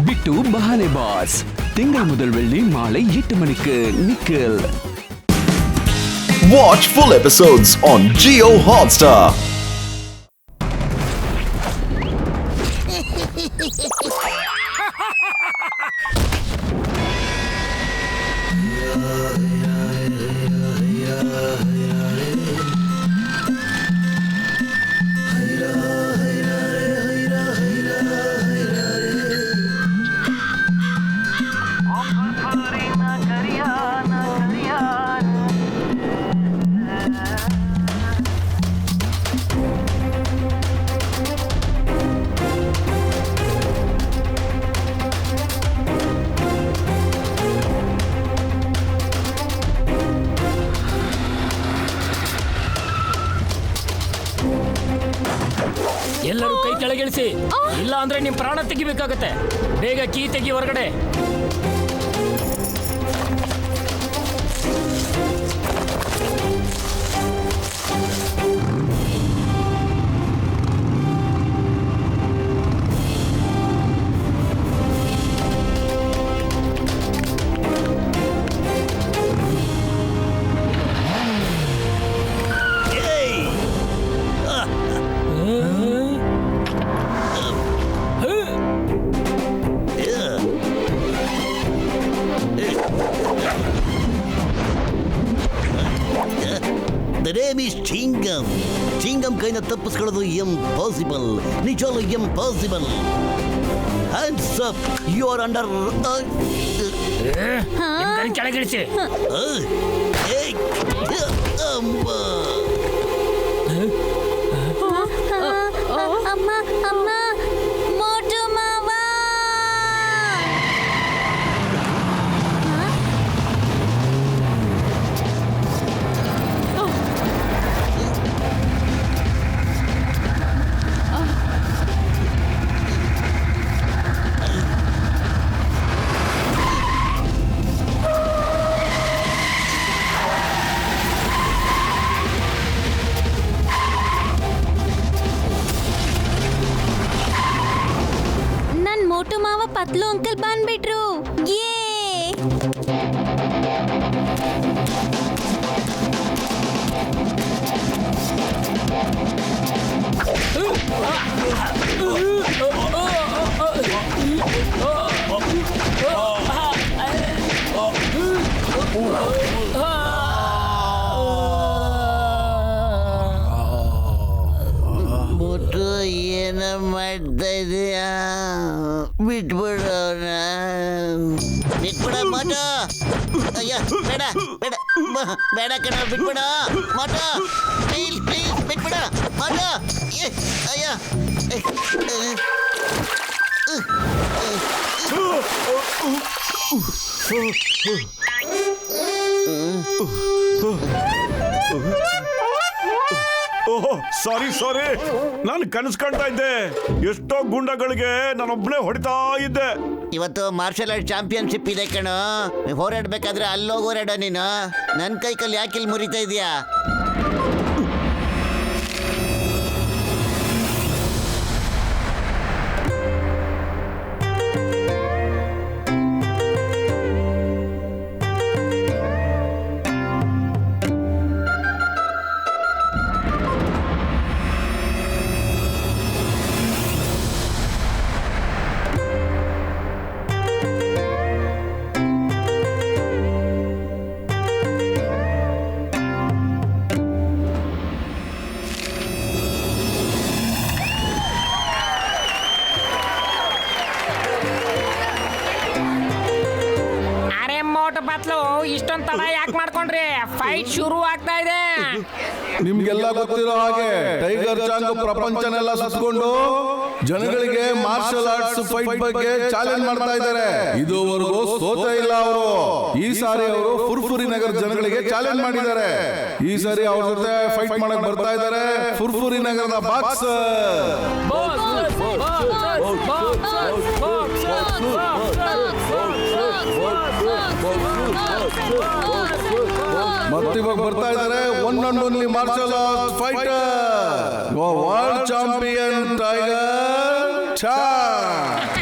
பிட்டு பஹானே pass திங்கள் முதல் வெள்ளி மாலை 8 மணிக்கு Nikhil. Watch full episodes on Jio Hotstar. ಎಲ್ಲರೂ ಕೈ ಕೆಳಗಿಳಿಸಿ, ಇಲ್ಲ ಅಂದ್ರೆ ನಿಮ್ ಪ್ರಾಣ ತೆಗಿಬೇಕಾಗತ್ತೆ. ಬೇಗ ಕೀ ತೆಗಿ ಹೊರಗಡೆ. The name is Chingam. Chingam ಕೈನ ತಪ್ಪಿಸ್ಕೊಳ್ಳೋದು ಇಂಪಾಸಿಬಲ್, ನಿಜವೂ impossible. Hands up, you are under. ಕೈ ಕೆಳಗಿಳಿಸಿ. ಅಮ್ಮ ಅಮ್ಮ ಮೋಟು ಮಾವ. ಮೋಟು ಮಾವ ಪತ್ಲು ಅಂಕಲ್ ಬಂದ್ಬಿಟ್ರು. ಮೋಟು ಏನ ಮಾಡ್ತಾ ಇದೆಯಾ? ಬಿಟ್ಬಿಡೋಣ, ಬಿಟ್ಬಿಡ ಮೋಟು. ಅಯ್ಯ ಬೇಡ ಬೇಡ ಬೇಡ ಕಣ, ಬಿಟ್ಬಿಡ ಮೋಟು, ಪ್ಲೀಸ್ ಪ್ಲೀಸ್ ಬಿಟ್ಬಿಡ ಮೋಟು. ಅಯ್ಯ ಓಹೋ ಸಾರಿ, ನಾನು ಕನಸು ಕಾಣ್ತಾ ಇದ್ದೆ. ಎಷ್ಟೋ ಗುಂಡಗಳಿಗೆ ನಾನೊಬ್ಬನೇ ಹೊಡಿತಾ ಇದ್ದೆ. ಇವತ್ತು ಮಾರ್ಷಲ್ ಆರ್ಟ್ ಚಾಂಪಿಯನ್ಶಿಪ್ ಇದೆ ಕಣೋ. ಹೋರಾಡ್ಬೇಕಾದ್ರೆ ಅಲ್ಲೋಗಿ ಹೋರಾಡೋ ನೀನು. ನನ್ನ ಕೈ ಕಲ್ಲಿ ಯಾಕೆ ಇಲ್ಲಿ ಮುರಿತಾ ಇದೀಯಾ? ಇಷ್ಟೊಂದು ತಡ ಯಾಕೆ ಮಾಡ್ಕೊಂಡ್ರಿ? ಫೈಟ್ ಶುರು ಆಗ್ತಾ ಇದೆ. ನಿಮ್ಗೆಲ್ಲ ಗೊತ್ತಿರೋ ಹಾಗೆ ಟೈಗರ್ ಚಾಂಗ್ ಪ್ರಪಂಚನೆಲ್ಲ ಸುತ್ಕೊಂಡು ಜನಗಳಿಗೆ ಮಾರ್ಷಲ್ ಆರ್ಟ್ಸ್ ಫೈಟ್ ಬಗ್ಗೆ ಚಾಲೆಂಜ್ ಮಾಡ್ತಾ ಇದ್ದಾರೆ. ಇದುವರೆಗೂ ಸೋತೇ ಇಲ್ಲ ಅವರು. ಈ ಸಾರಿ ಅವರು ಫುರ್ಫುರಿ ನಗರ ಜನಗಳಿಗೆ ಚಾಲೆಂಜ್ ಮಾಡಿದ್ದಾರೆ. ಈ ಸಾರಿ ಅವ್ರ ಜೊತೆ ಫೈಟ್ ಮಾಡಕ್ ಬರ್ತಾ ಇದ್ದಾರೆ ಫುರ್ಫುರಿ ನಗರದ ಬಾಕ್ಸರ್. ಮತ್ತಿವಾಗ ಬರ್ತಾ ಇದ್ದಾರೆ one and only martial arts fighter, world champion tiger Chang.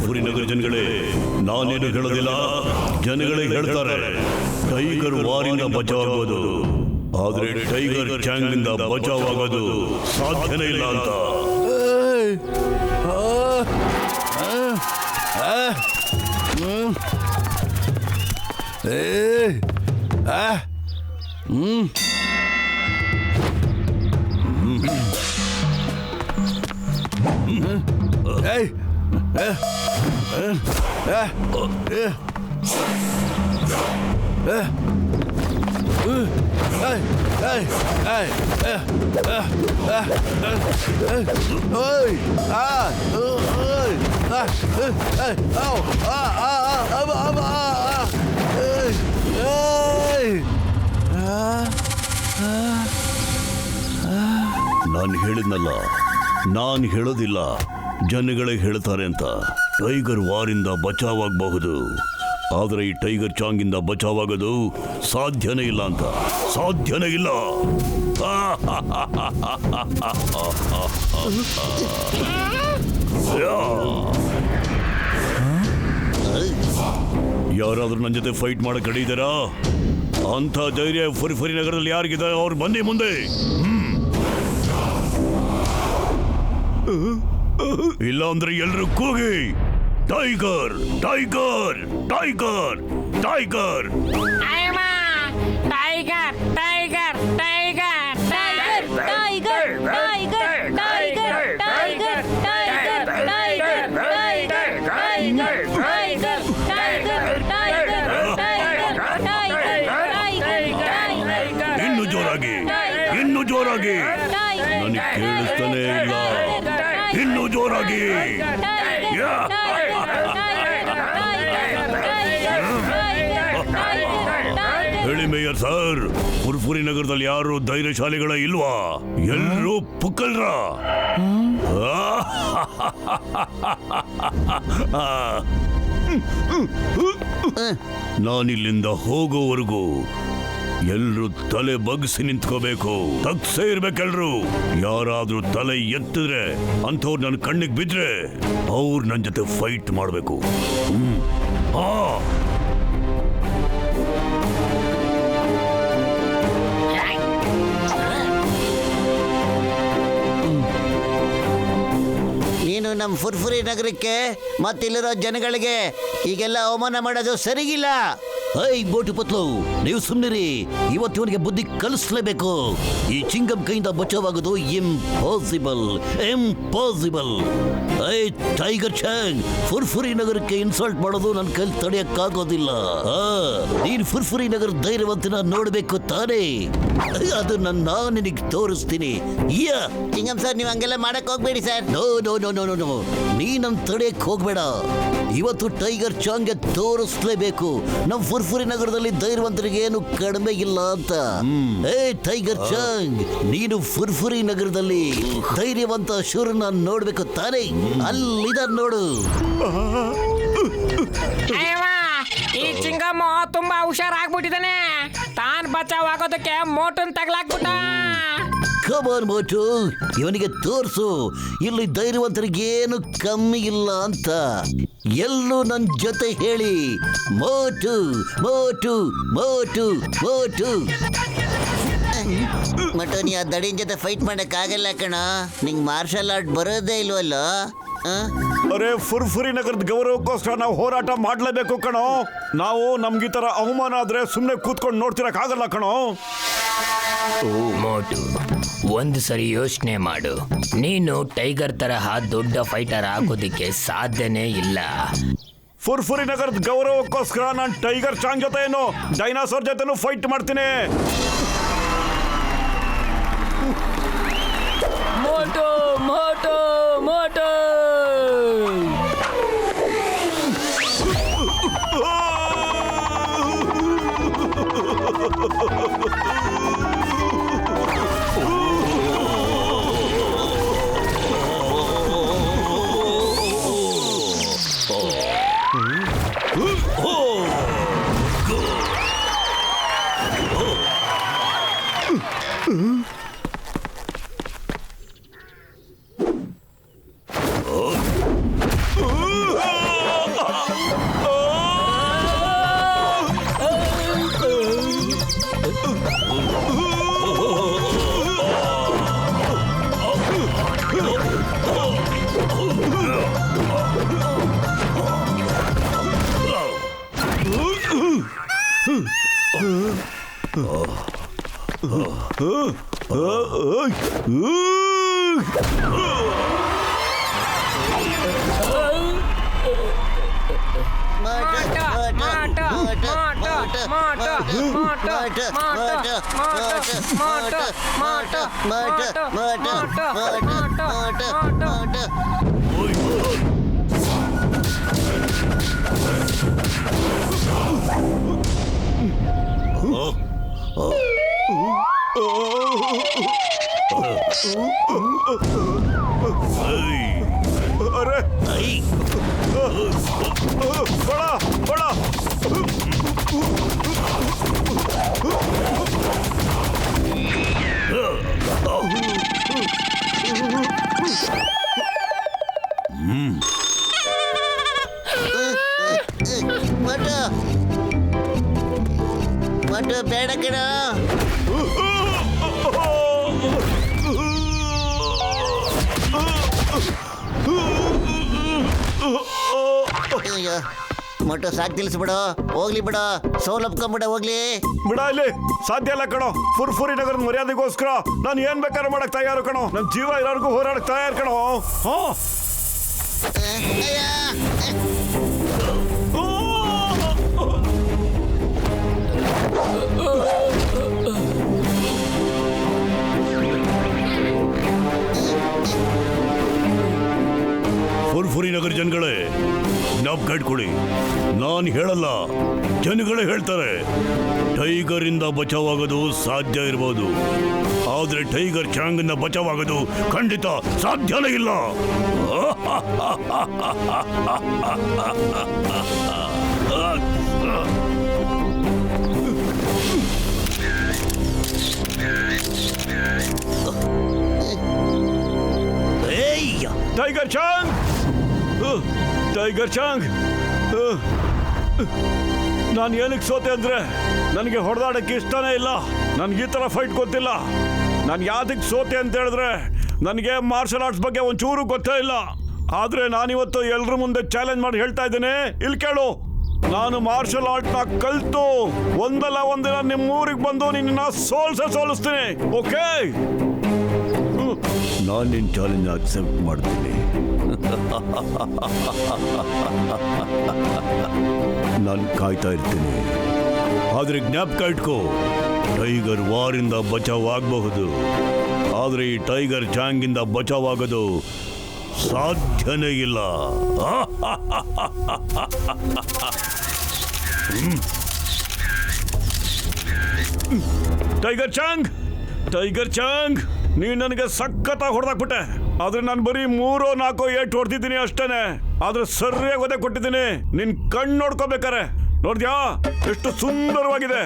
ಫುರ್ಫುರಿ ನಗರ ಜನಗಳೇ, ನಾನೇನು ಹೇಳೋದಿಲ್ಲ, ಜನಗಳೇ ಹೇಳ್ತಾರೆ. ಟೈಗರ್ ವಾರಿಂದ ಬಚಾವಾಗೋದು, ಆದ್ರೆ ಟೈಗರ್ ಚಾಂಗಿಂದ ಬಚಾವಾಗೋದು ಸಾಧ್ಯನೇ ಇಲ್ಲ ಅಂತ. ನಾನು ಹೇಳಿದ್ನಲ್ಲ, ನಾನು ಹೇಳೋದಿಲ್ಲ, ಜನಗಳೇ ಹೇಳ್ತಾರೆ ಅಂತ. ಟೈಗರ್ ವಾರಿಂದ ಬಚಾವಾಗಬಹುದು, ಆದರೆ ಈ ಟೈಗರ್ ಚಾಂಗಿಂದ ಬಚಾವಾಗೋದು ಸಾಧ್ಯನೇ ಇಲ್ಲ ಅಂತ. ಸಾಧ್ಯನೇ ಇಲ್ಲ. ಯಾರಾದ್ರೂ ನನ್ನ ಜೊತೆ ಫೈಟ್ ಮಾಡಕ್ ಕಡಿದಾರಾ? ಅಂತ ಧೈರ್ಯ ಫುರ್ಫುರಿ ನಗರದಲ್ಲಿ ಯಾರಿಗಿದೆ ಅವ್ರು ಬನ್ನಿ ಮುಂದೆ. ಇಲ್ಲ ಅಂದ್ರೆ ಎಲ್ರು ಕೂಗಿ, tiger tiger tiger tiger. Tiger tiger tiger tiger tiger tiger tiger tiger tiger tiger tiger tiger tiger tiger. ಇನ್ನು ಜೋರಾಗಿ, ಇನ್ನು ಜೋರಾಗಿ, ನನಗೆ ಕೇಳಿಸ್ತಾನೆ ಇಲ್ಲ. ಇನ್ನು ಜೋರಾಗಿ. ಹೇಳಿ ಮೇಯರ್ ಸರ್, ಫುರ್ಫುರಿ ನಗರದಲ್ಲಿ ಯಾರು ಧೈರ್ಯಶಾಲಿಗಳ ಇಲ್ವಾ? ಎಲ್ಲರೂ ಪುಕ್ಕಲ್ರ? ನಾನಿಲ್ಲಿಂದ ಹೋಗೋವರೆಗೂ ಎಲ್ರು ತಲೆ ಬಗ್ಸಿ ನಿಂತ್ಕೋಬೇಕು, ತಗ್ಸೇ ಇರ್ಬೇಕೆಲ್ರು. ಯಾರಾದ್ರೂ ತಲೆ ಎತ್ತಿದ್ರೆ, ಅಂಥವ್ರು ನನ್ನ ಕಣ್ಣಿಗೆ ಬಿದ್ರೆ ಅವ್ರು ನನ್ನ ಜೊತೆ ಫೈಟ್ ಮಾಡಬೇಕು. ನೀನು ನಮ್ಮ ಫುರ್ಫುರಿ ನಗರಕ್ಕೆ ಮತ್ತಿಲ್ಲಿರೋ ಜನಗಳಿಗೆ ಹೀಗೆಲ್ಲ ಅವಮಾನ ಮಾಡೋದು ಸರಿಗಿಲ್ಲ. ಐ ಬೋಟು ಪತ್ಲು, ನೀವು ಸುಮ್ಮನಿರಿ. ಇವತ್ತು ಇವನಿಗೆ ಬುದ್ಧಿ ಕಲಿಸ್ಲೇಬೇಕು. ಈ ಚಿಂಗಂ ಕೈಯಿಂದ ಬಚಾವಾಗೋದು impossible, impossible. I tiger Chang, ಫುರ್ಫುರಿ ನಗರಕ್ಕೆ ಇನ್ಸಲ್ಟ್ ಮಾಡೋದು ನನ್ನ ಕೈಲಿ ತಡೆಯಕ್ಕಾಗೋದಿಲ್ಲ. ನೀನು ಫುರ್ಫುರಿ ನಗರ ಧೈರ್ಯವಂತನ ನೋಡ್ಬೇಕು ತಾನೇ? ಅದು ನನ್ನ ನಿನಗೆ ತೋರಿಸ್ತೀನಿ. ಚಿಂಗಂ ಸರ್, ನೀವು ಹಂಗೆಲ್ಲ ಮಾಡಕ್ ಹೋಗ್ಬೇಡಿ ಸರ್. No no no no no no, ನೀನನ್ ತಡೆಯಕ್ ಹೋಗ್ಬೇಡ. ಇವತ್ತು ಟೈಗರ್ ಚಾಂಗ್ಗೆ ತೋರಿಸ್ಲೇಬೇಕು ನಮ್ಮ ಫುರ್ಫುರಿ ನಗರದಲ್ಲಿ ಧೈರ್ಯವಂತರಿಗೆ ಏನು ಕಡಿಮೆ ಇಲ್ಲ ಅಂತ. ಏ ಟೈಗರ್ ಚಾಂಗ್, ನೀನು ಫುರ್ಫುರಿ ನಗರದಲ್ಲಿ ಧೈರ್ಯವಂತ ಶೂರನ್ನ ನೋಡ್ಬೇಕು ತಾನೇ? ಅಲ್ಲಿದ ನೋಡು. ಈ ಚಿಂಗಮ್ಮ ತುಂಬಾ ಹುಷಾರಾಗ್ಬಿಟ್ಟಿದ್ದಾನೆ. ತಾನ್ ಬಚಾವಾಗೋದಕ್ಕೆ ಮೋಟನ್ ತಗ್ಲಾಕ್ಬಿಟ್ಟ. ಕಮಾನ್ ಮೋಟು, ಇವನಿಗೆ ತೋರ್ಸು ಇಲ್ಲಿ ಧೈರ್ಯವಂತರಿಗೆ ಏನು ಕಮ್ಮಿ ಇಲ್ಲ ಅಂತ. ಎಲ್ಲೂ ನನ್ನ ಜೊತೆ ಹೇಳಿ, ಮೋಟು ಮೋಟು ಮೋಟು ಮೋಟು. ಮಟು, ನೀ ಆ ದಡಿನ ಜೊತೆ ಫೈಟ್ ಮಾಡಕ್ ಆಗಲ್ಲ ಕಣ. ನಿಂಗೆ ಮಾರ್ಷಲ್ ಆರ್ಟ್ ಬರೋದೇ ಇಲ್ವಲ್ಲ? ಅರೆ, ಫುರ್ಫುರಿ ನಗರದ ಗೌರವಕ್ಕೋಸ್ಕರ ನಾವು ಹೋರಾಟ ಮಾಡ್ಲೇಬೇಕು ಕಣೋ. ನಾವು ನಮ್ಗೆ ಈ ತರ ಅವಮಾನ ಆದ್ರೆ ಸುಮ್ಮನೆ ಕೂತ್ಕೊಂಡು ನೋಡ್ತಿರಕ್ಕಾಗಲ್ಲ ಕಣೋ. ಮೋಟು, ಒಂದು ಸರಿ ಯೋಚನೆ ಮಾಡು. ನೀನು ಟೈಗರ್ ತರಹ ದೊಡ್ಡ ಫೈಟರ್ ಆಗೋದಿಕ್ಕೆ ಸಾಧ್ಯನೇ ಇಲ್ಲ. ಫುರ್ಫುರಿ ನಗರದ ಗೌರವಕ್ಕೋಸ್ಕರ ನಾನು ಟೈಗರ್ ಚಾಂಗ್ ಜೊತೆ ಏನು ಡೈನಾಸೋರ್ ಜೊತೆನೂ ಫೈಟ್ ಮಾಡ್ತೀನಿ. ಮೋಟು ಮೋಟು ಮೋಟು. अरे बड़ा बड़ा ಮಟು ಬೇಡ ಕಣ. ಮಟು ಸಾಕು ತಿಳಿಸ್ಬಿಡು, ಹೋಗ್ಲಿ ಬಿಡು, ಸೌಲಭ್ಕೊಂಬಿಡ ಹೋಗ್ಲಿ. ಬಿಡ ಇಲ್ಲಿ, ಸಾಧ್ಯ ಇಲ್ಲ ಕಣೋ. ಫುರ್ಫುರಿ ನಗರದ ಮರ್ಯಾದೆಗೋಸ್ಕರ ನಾನು ಏನ್ ಬೇಕಾದ್ರೂ ಮಾಡಕ್ ತಯಾರು ಕಣೋ. ನನ್ನ ಜೀವ ಎಲ್ಲರಿಗೂ ಹೋರಾಡಕ್ ತಯಾರು ಕಣೋ. ಫುರ್ಫುರಿ ನಗರ ಜನಗಳೇ, ಜ್ಞಾಪಕ ಇಟ್ಕೊಳ್ಳಿ, ನಾನು ಹೇಳಲ್ಲ, ಜನಗಳೇ ಹೇಳ್ತಾರೆ. ಟೈಗರ್ ಇಂದ ಬಚಾವಾಗೋದು ಸಾಧ್ಯ ಇರಬಹುದು, ಆದ್ರೆ ಟೈಗರ್ ಚಾಂಗ್ ಇಂದ ಬಚಾವಾಗೋದು ಖಂಡಿತ ಸಾಧ್ಯನೇ ಇಲ್ಲ. ಟೈಗರ್ ಚಾಂಗ್, ಟೈಗರ್ ಚಾಂಗ್, ನಾನು ಏನಕ್ಕೆ ಸೋತೆ ಅಂದ್ರೆ ನನಗೆ ಹೊಡೆದಾಡಕ್ಕೆ ಇಷ್ಟನೇ ಇಲ್ಲ. ನನ್ಗೆ ಈ ತರ ಫೈಟ್ ಗೊತ್ತಿಲ್ಲ. ನಾನು ಯಾವ್ದಕ್ಕೆ ಸೋತೆ ಅಂತ ಹೇಳಿದ್ರೆ ನನಗೆ ಮಾರ್ಷಲ್ ಆರ್ಟ್ಸ್ ಬಗ್ಗೆ ಒಂಚೂರು ಗೊತ್ತೇ ಇಲ್ಲ. ಆದ್ರೆ ನಾನಿವತ್ತು ಎಲ್ರ ಮುಂದೆ ಚಾಲೆಂಜ್ ಮಾಡಿ ಹೇಳ್ತಾ ಇದ್ದೇನೆ, ಇಲ್ಲಿ ಕೇಳು. ನಾನು ಮಾರ್ಷಲ್ ಆರ್ಟ್ ನ ಕಲ್ತು ಒಂದಲ್ಲ ಒಂದಿನ ನಿಮ್ಮೂರಿಗೆ ಬಂದು ನಿನ್ನ ಸೋಲಿಸ್ತೀನಿ. ಓಕೆ, ನಾನು ನಿನ್ನ ಚಾಲೆಂಜ್ ಅಕ್ಸೆಪ್ಟ್ ಮಾಡ್ತೀನಿ. ನಾನು ಕಾಯ್ತಾ ಇರ್ತೀನಿ. ಆದ್ರೆ ಜ್ಞಾಪಕ ಇಟ್ಕೋ, ಟೈಗರ್ ವಾರಿಂದ ಬಚಾವ್ ಆಗಬಹುದು, ಆದ್ರೆ ಈ ಟೈಗರ್ ಚಾಂಗಿಂದ ಬಚಾವ್ ಆಗೋದು ಸಾಧ್ಯನೇ ಇಲ್ಲ. ಟೈಗರ್ ಚಾಂಗ್, ಟೈಗರ್ ಚಾಂಗ್, ನೀನ್ ನನಗೆ ಸಖತ್ತಾಗಿ ಹೊಡೆದಾಕ್ಬಿಟ್ಟೆ. ಆದ್ರೆ ನಾನು ಬರೀ 3-4 ಏಟು ಹೊಡೆದಿದ್ದೀನಿ ಅಷ್ಟೇನೆ. ಆದ್ರೆ ಸರಿಯಾಗಿ ಒದೆ ಕೊಟ್ಟಿದ್ದೀನಿ. ನಿನ್ ಕಣ್ಣು ನೋಡ್ಕೋಬೇಕಾರೆ ನೋಡ್ದ್ಯಾ ಎಷ್ಟು ಸುಂದರವಾಗಿದೆ.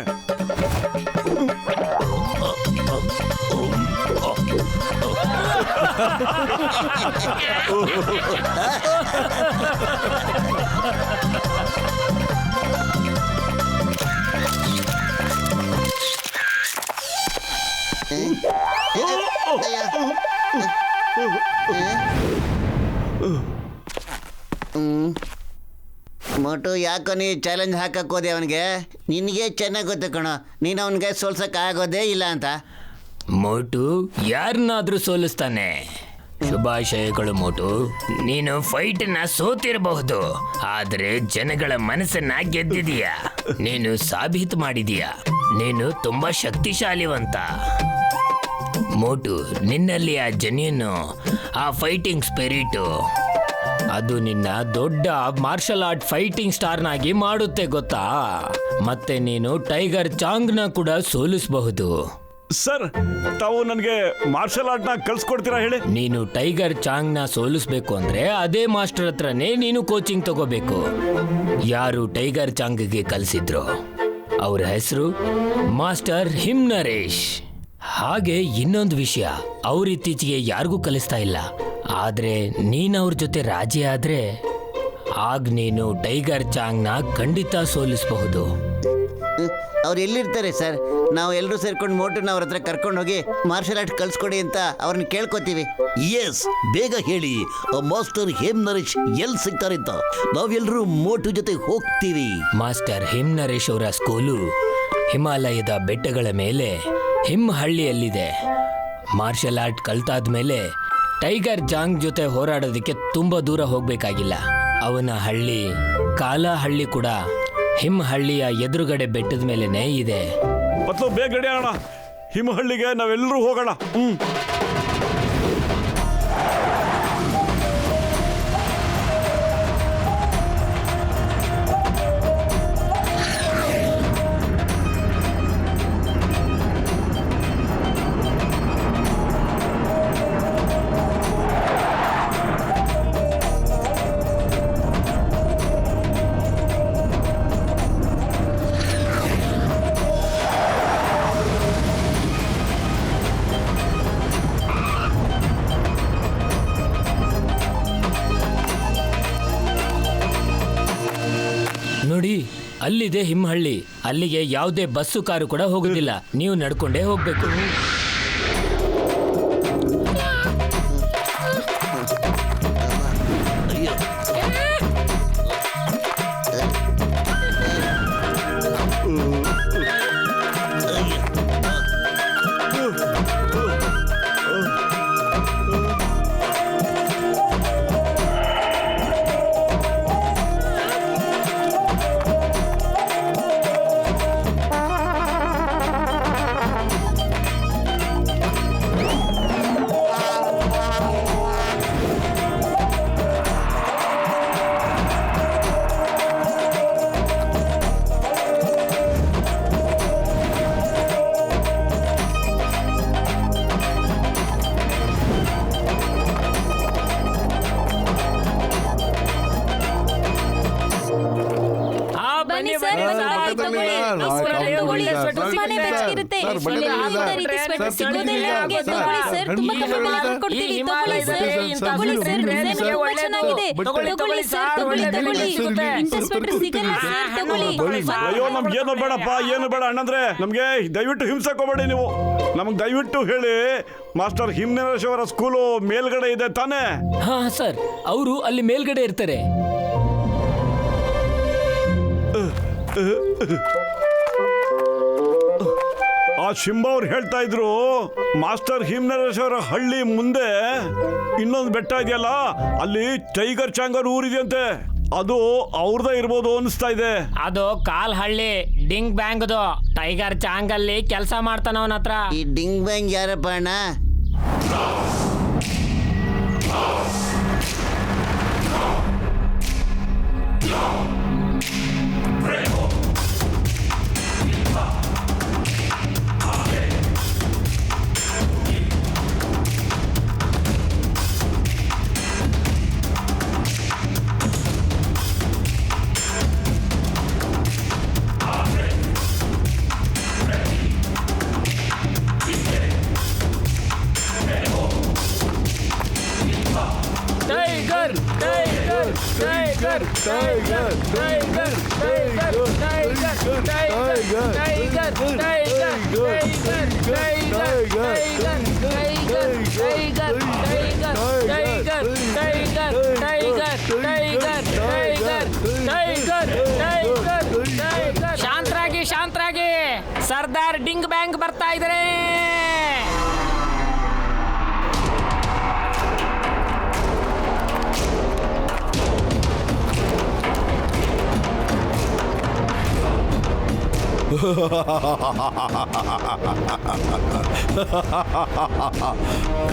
ಮೋಟು, ಯಾಕೋ ನೀ ಚಾಲೆಂಜ್ ಹಾಕಕ್ ಹೋದೆ ಅವನಿಗೆ? ನಿನಗೆ ಚೆನ್ನಾಗಿ ಗೊತ್ತು ಕಣ, ನೀನು ಅವನಿಗೆ ಸೋಲ್ಸಕ್ ಆಗೋದೇ ಇಲ್ಲ ಅಂತ. ಮೋಟು ಯಾರನ್ನಾದ್ರೂ ಸೋಲಿಸ್ತಾನೆ. ಶುಭಾಶಯಗಳು ಮೋಟು, ನೀನು ಫೈಟ್ನ ಸೋತಿರಬಹುದು, ಆದ್ರೆ ಜನಗಳ ಮನಸ್ಸನ್ನ ಗೆದ್ದಿದೀಯ. ನೀನು ಸಾಬೀತು ಮಾಡಿದೀಯ, ನೀನು ತುಂಬಾ ಶಕ್ತಿಶಾಲಿವಂತ. ಮೋಟು, ನಿನ್ನಲ್ಲಿ ಆ ಜನಿಯನ್ನು, ಆ ಫೈಟಿಂಗ್ ಸ್ಪಿರಿಟು, ಅದು ನಿನ್ನ ದೊಡ್ಡ ಮಾರ್ಷಲ್ ಆರ್ಟ್ ಫೈಟಿಂಗ್ ಸ್ಟಾರ್ನಾಗಿ ಮಾಡುತ್ತೆ ಗೊತ್ತಾ. ಮತ್ತೆ ನೀನು ಟೈಗರ್ ಚಾಂಗ್ನ ಕೂಡ ಸೋಲಿಸಬಹುದು. ಸರ್, ತಾವು ನನಗೆ ಮಾರ್ಷಲ್ ಆರ್ಟ್ ನ ಕಲ್ಸ್ಕೊಡ್ತೀರಾ ಹೇಳಿ? ನೀನು ಟೈಗರ್ ಚಾಂಗ್ನ ಸೋಲಿಸ್ಬೇಕು ಅಂದ್ರೆ ಅದೇ ಮಾಸ್ಟರ್ ಹತ್ರನೇ ನೀನು ಕೋಚಿಂಗ್ ತಗೋಬೇಕು. ಯಾರು ಟೈಗರ್ ಚಾಂಗ್ಗೆ ಕಲಿಸಿದ್ರು ಅವ್ರ ಹೆಸರು ಮಾಸ್ಟರ್ ಹಿಮ್ ನರೇಶ್. ಹಾಗೆ ಇನ್ನೊಂದು ವಿಷಯ, ಅವ್ರ ಇತ್ತೀಚೆಗೆ ಯಾರಿಗೂ ಕಲಿಸ್ತಾ ಇಲ್ಲ. ಆದ್ರೆ ನೀನ್ ಅವ್ರ ಜೊತೆ ರಾಜಿ ಆದ್ರೆ ಆಗ ನೀನು ಟೈಗರ್ ಚಾಂಗ್ನ ಖಂಡಿತ ಸೋಲಿಸಬಹುದು. ಅವ್ರು ಎಲ್ಲಿರ್ತಾರೆ ಸರ್? ನಾವು ಎಲ್ಲರೂ ಸೇರ್ಕೊಂಡು ಮೋಟುನ ಅವ್ರ ಹತ್ರ ಕರ್ಕೊಂಡು ಹೋಗಿ ಮಾರ್ಷಲ್ ಆರ್ಟ್ ಕಲ್ಸ್ಕೊಡಿ ಅಂತ ಅವ್ರನ್ನ ಕೇಳ್ಕೊತೀವಿ. ಎಸ್, ಬೇಗ ಹೇಳಿ, ಮಾಸ್ಟರ್ ಹೇಮ್ ನರೇಶ್ ಎಲ್ಲಿ ಸಿಗ್ತಾರೆ ಅಂತ ನಾವೆಲ್ಲರೂ ಮೋಟು ಜೊತೆ ಹೋಗ್ತೀವಿ. ಮಾಸ್ಟರ್ ಹಿಮ್ ನರೇಶ್ ಅವರ ಸ್ಕೂಲು ಹಿಮಾಲಯದ ಬೆಟ್ಟಗಳ ಮೇಲೆ ಹಿಮ್ ಹಳ್ಳಿಯಲ್ಲಿದೆ. ಮಾರ್ಷಲ್ ಆರ್ಟ್ ಕಲ್ತಾದ್ಮೇಲೆ ಟೈಗರ್ ಜಾಂಗ್ ಜೊತೆ ಹೋರಾಡೋದಕ್ಕೆ ತುಂಬಾ ದೂರ ಹೋಗ್ಬೇಕಾಗಿಲ್ಲ. ಅವನ ಹಳ್ಳಿ ಕಾಲಹಳ್ಳಿ ಕೂಡ ಹಿಮಹಳ್ಳಿಯ ಎದುರುಗಡೆ ಬೆಟ್ಟದ ಮೇಲೆನೇ ಇದೆ. ಪತ್ಲು ಬೇಗ ರೆಡಿ ಆಗೋಣ, ಹಿಮಹಳ್ಳಿಗೆ ನಾವೆಲ್ಲರೂ ಹೋಗೋಣ. ನೋಡಿ, ಅಲ್ಲಿದೆ ಹಿಮಹಳ್ಳಿ. ಅಲ್ಲಿಗೆ ಯಾವುದೇ ಬಸ್ಸು ಕಾರು ಕೂಡ ಹೋಗುದಿಲ್ಲ, ನೀವು ನಡ್ಕೊಂಡೇ ಹೋಗ್ಬೇಕು. ಬನ್ನಿ ಸರ್, ತಗೊಳ್ಳಿ. ತುಂಬಾನೇ ಬೆಚ್ಚಗಿರುತ್ತೆ. ಇಲ್ಲಿ ಯಾವುದೇ ರೀತಿ ಸ್ವೆಟರ್ ಸಿಗೋದಿಲ್ಲ. ಹಾಗೆ ತಗೊಳ್ಳಿ ಸರ್, ತುಂಬಾ ಕಮ್ಮಿ ಬೆಲೆಗೆ ಕೊಡ್ತೀವಿ. ತಗೊಳ್ಳಿ ಸರ್, ತಗೊಳ್ಳಿ ಸರ್, ಡಿಸೈನ್ ತುಂಬಾ ಚೆನ್ನಾಗಿದೆ. ತಗೊಳ್ಳಿ ಸರ್, ತಗೊಳ್ಳಿ. ಇಂಥ ಸ್ವೆಟರ್ ಸಿಗಲ್ಲ ಸರ್, ತಗೊಳ್ಳಿ. ಅಯ್ಯೋ, ನಮ್ಗೆ ಏನು ಬೇಡಪ್ಪ, ಏನು ಬೇಡ ಅಣ್ಣಂದ್ರೆ. ನಮ್ಗೆ ದಯವಿಟ್ಟು ಹಿಂಸೆಕೋಬೇಡಿ ನೀವು. ನಮ್ಗೆ ದಯವಿಟ್ಟು ಹೇಳಿ, ಮಾಸ್ಟರ್ ಹಿಮ್ನರೇಶ್ ಅವರ ಸ್ಕೂಲು ಮೇಲ್ಗಡೆ ಇದೆ ತಾನೇ? ಹಾ ಸರ್, ಅವರು ಅಲ್ಲಿ ಮೇಲ್ಗಡೆ ಇರ್ತಾರೆ. ಆ ಶಿಂಬ ಅವ್ರು ಹೇಳ್ತಾ ಇದ್ರು, ಮಾಸ್ಟರ್ ಹಿಮ್ನರೇಶ್ ಅವರ ಹಳ್ಳಿ ಮುಂದೆ ಇನ್ನೊಂದು ಬೆಟ್ಟ ಇದೆಯಲ್ಲ, ಅಲ್ಲಿ ಟೈಗರ್ ಚಾಂಗರ್ ಊರಿದೆಯಂತೆ. ಅದು ಅವ್ರದೇ ಇರ್ಬೋದು ಅನಿಸ್ತಾ ಇದೆ. ಅದು ಕಾಲ್ಹಳ್ಳಿ ಡಿಂಗ್ ಬ್ಯಾಂಗ್ದು. ಟೈಗರ್ ಚಾಂಗ್ ಅಲ್ಲಿ ಕೆಲಸ ಮಾಡ್ತಾನ ಅವನ ಹತ್ರ. ಈ ಡಿಂಗ್ ಬ್ಯಾಂಗ್ ಯಾರಪ್ಪ ಅಣ್ಣ? Tiger tiger tiger tiger tiger tiger tiger tiger tiger tiger tiger tiger tiger tiger tiger tiger tiger tiger tiger. ಶಾಂತರಾಗಿ ಶಾಂತರಾಗಿ, ಸರ್ದಾರ್ ಡಿಂಗ್ ಬ್ಯಾಂಗ್ ಬರ್ತಾ ಇದ್ದಾರೆ.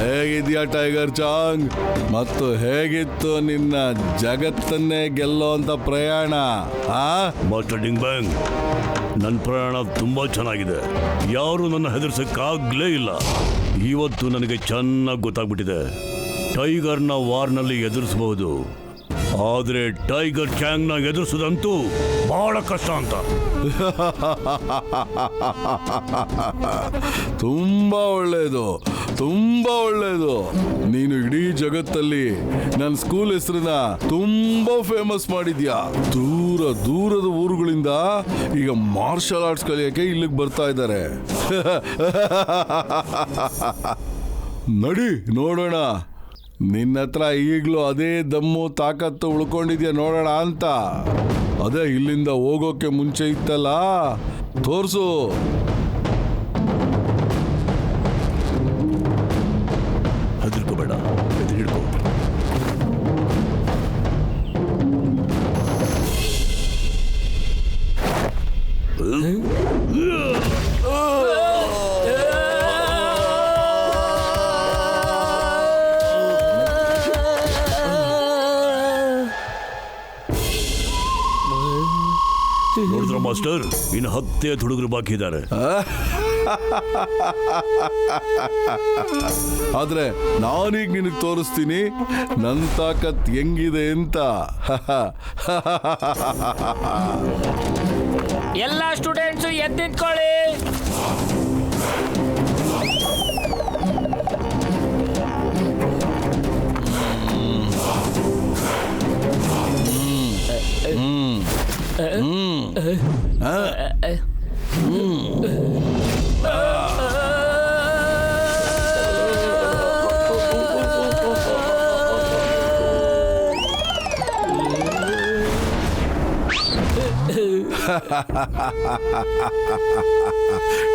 ಹೇಗಿದ್ಯಾ ಟೈಗರ್ ಚಾಂಗ್? ಮತ್ತು ಹೇಗಿತ್ತು ನಿನ್ನ ಜಗತ್ತನ್ನೇ ಗೆಲ್ಲೋಂತ ಪ್ರಯಾಣ? ಮಾಸ್ಟರ್ ಡಿಂಗ್ ಬ್ಯಾಂಗ್, ನನ್ನ ಪ್ರಯಾಣ ತುಂಬಾ ಚೆನ್ನಾಗಿದೆ. ಯಾರು ನನ್ನ ಹೆದರ್ಸಕ್ಕಾಗ್ಲೇ ಇಲ್ಲ. ಇವತ್ತು ನನಗೆ ಚೆನ್ನಾಗಿ ಗೊತ್ತಾಗ್ಬಿಟ್ಟಿದೆ, ಟೈಗರ್ನ ವಾರ್ನಲ್ಲಿ ಎದುರಿಸಬಹುದು, ಆದ್ರೆ ಟೈಗರ್ ಚಾಂಗ್ನ ಎದುರಿಸೋದಂತೂ ಬಹಳ ಕಷ್ಟ ಅಂತ. ತುಂಬಾ ಒಳ್ಳೇದು, ತುಂಬಾ ಒಳ್ಳೇದು. ನೀನು ಇಡೀ ಜಗತ್ತಲ್ಲಿ ನನ್ನ ಸ್ಕೂಲ್ ಹೆಸರನ್ನ ತುಂಬಾ ಫೇಮಸ್ ಮಾಡಿದ್ಯಾ. ದೂರ ದೂರದ ಊರುಗಳಿಂದ ಈಗ ಮಾರ್ಷಲ್ ಆರ್ಟ್ಸ್ ಕಲಿಯಕ್ಕೆ ಇಲ್ಲಿಗೆ ಬರ್ತಾ ಇದ್ದಾರೆ. ನಡಿ ನೋಡೋಣ, ನಿನ್ನ ಹತ್ರ ಈಗಲೂ ಅದೇ ದಮ್ಮು ತಾಕತ್ತು ಉಳ್ಕೊಂಡಿದ್ಯಾ ನೋಡೋಣ ಅಂತ. ಅದೇ ಇಲ್ಲಿಂದ ಹೋಗೋಕೆ ಮುಂಚೆ ಇತ್ತಲ್ಲ, ತೋರ್ಸು. ಮಾಸ್ಟರ್, ಇನ್ನು 10 ಹುಡುಗರು ಬಾಕಿ ಇದ್ದಾರೆ. ಆದ್ರೆ ನಾನೀಗ ನಿನಗೆ ತೋರಿಸ್ತೀನಿ ನನ್ನ ತಾಕತ್ ಹೆಂಗಿದೆ ಅಂತ. ಎಲ್ಲ ಸ್ಟೂಡೆಂಟ್ಸು ಎದ್ದು ನಿಂತ್ಕೊಳ್ಳಿ.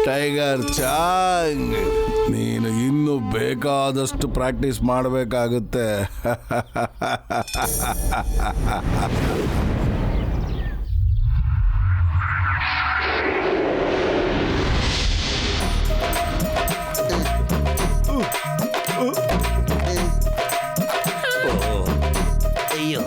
ಟೈಗರ್ ಚಾಂಗ್, ನೀನು ಇನ್ನು ಬೇಕಾದಷ್ಟು ಪ್ರಾಕ್ಟೀಸ್ ಮಾಡಬೇಕಾಗುತ್ತೆ. ಅಯ್ಯೋ,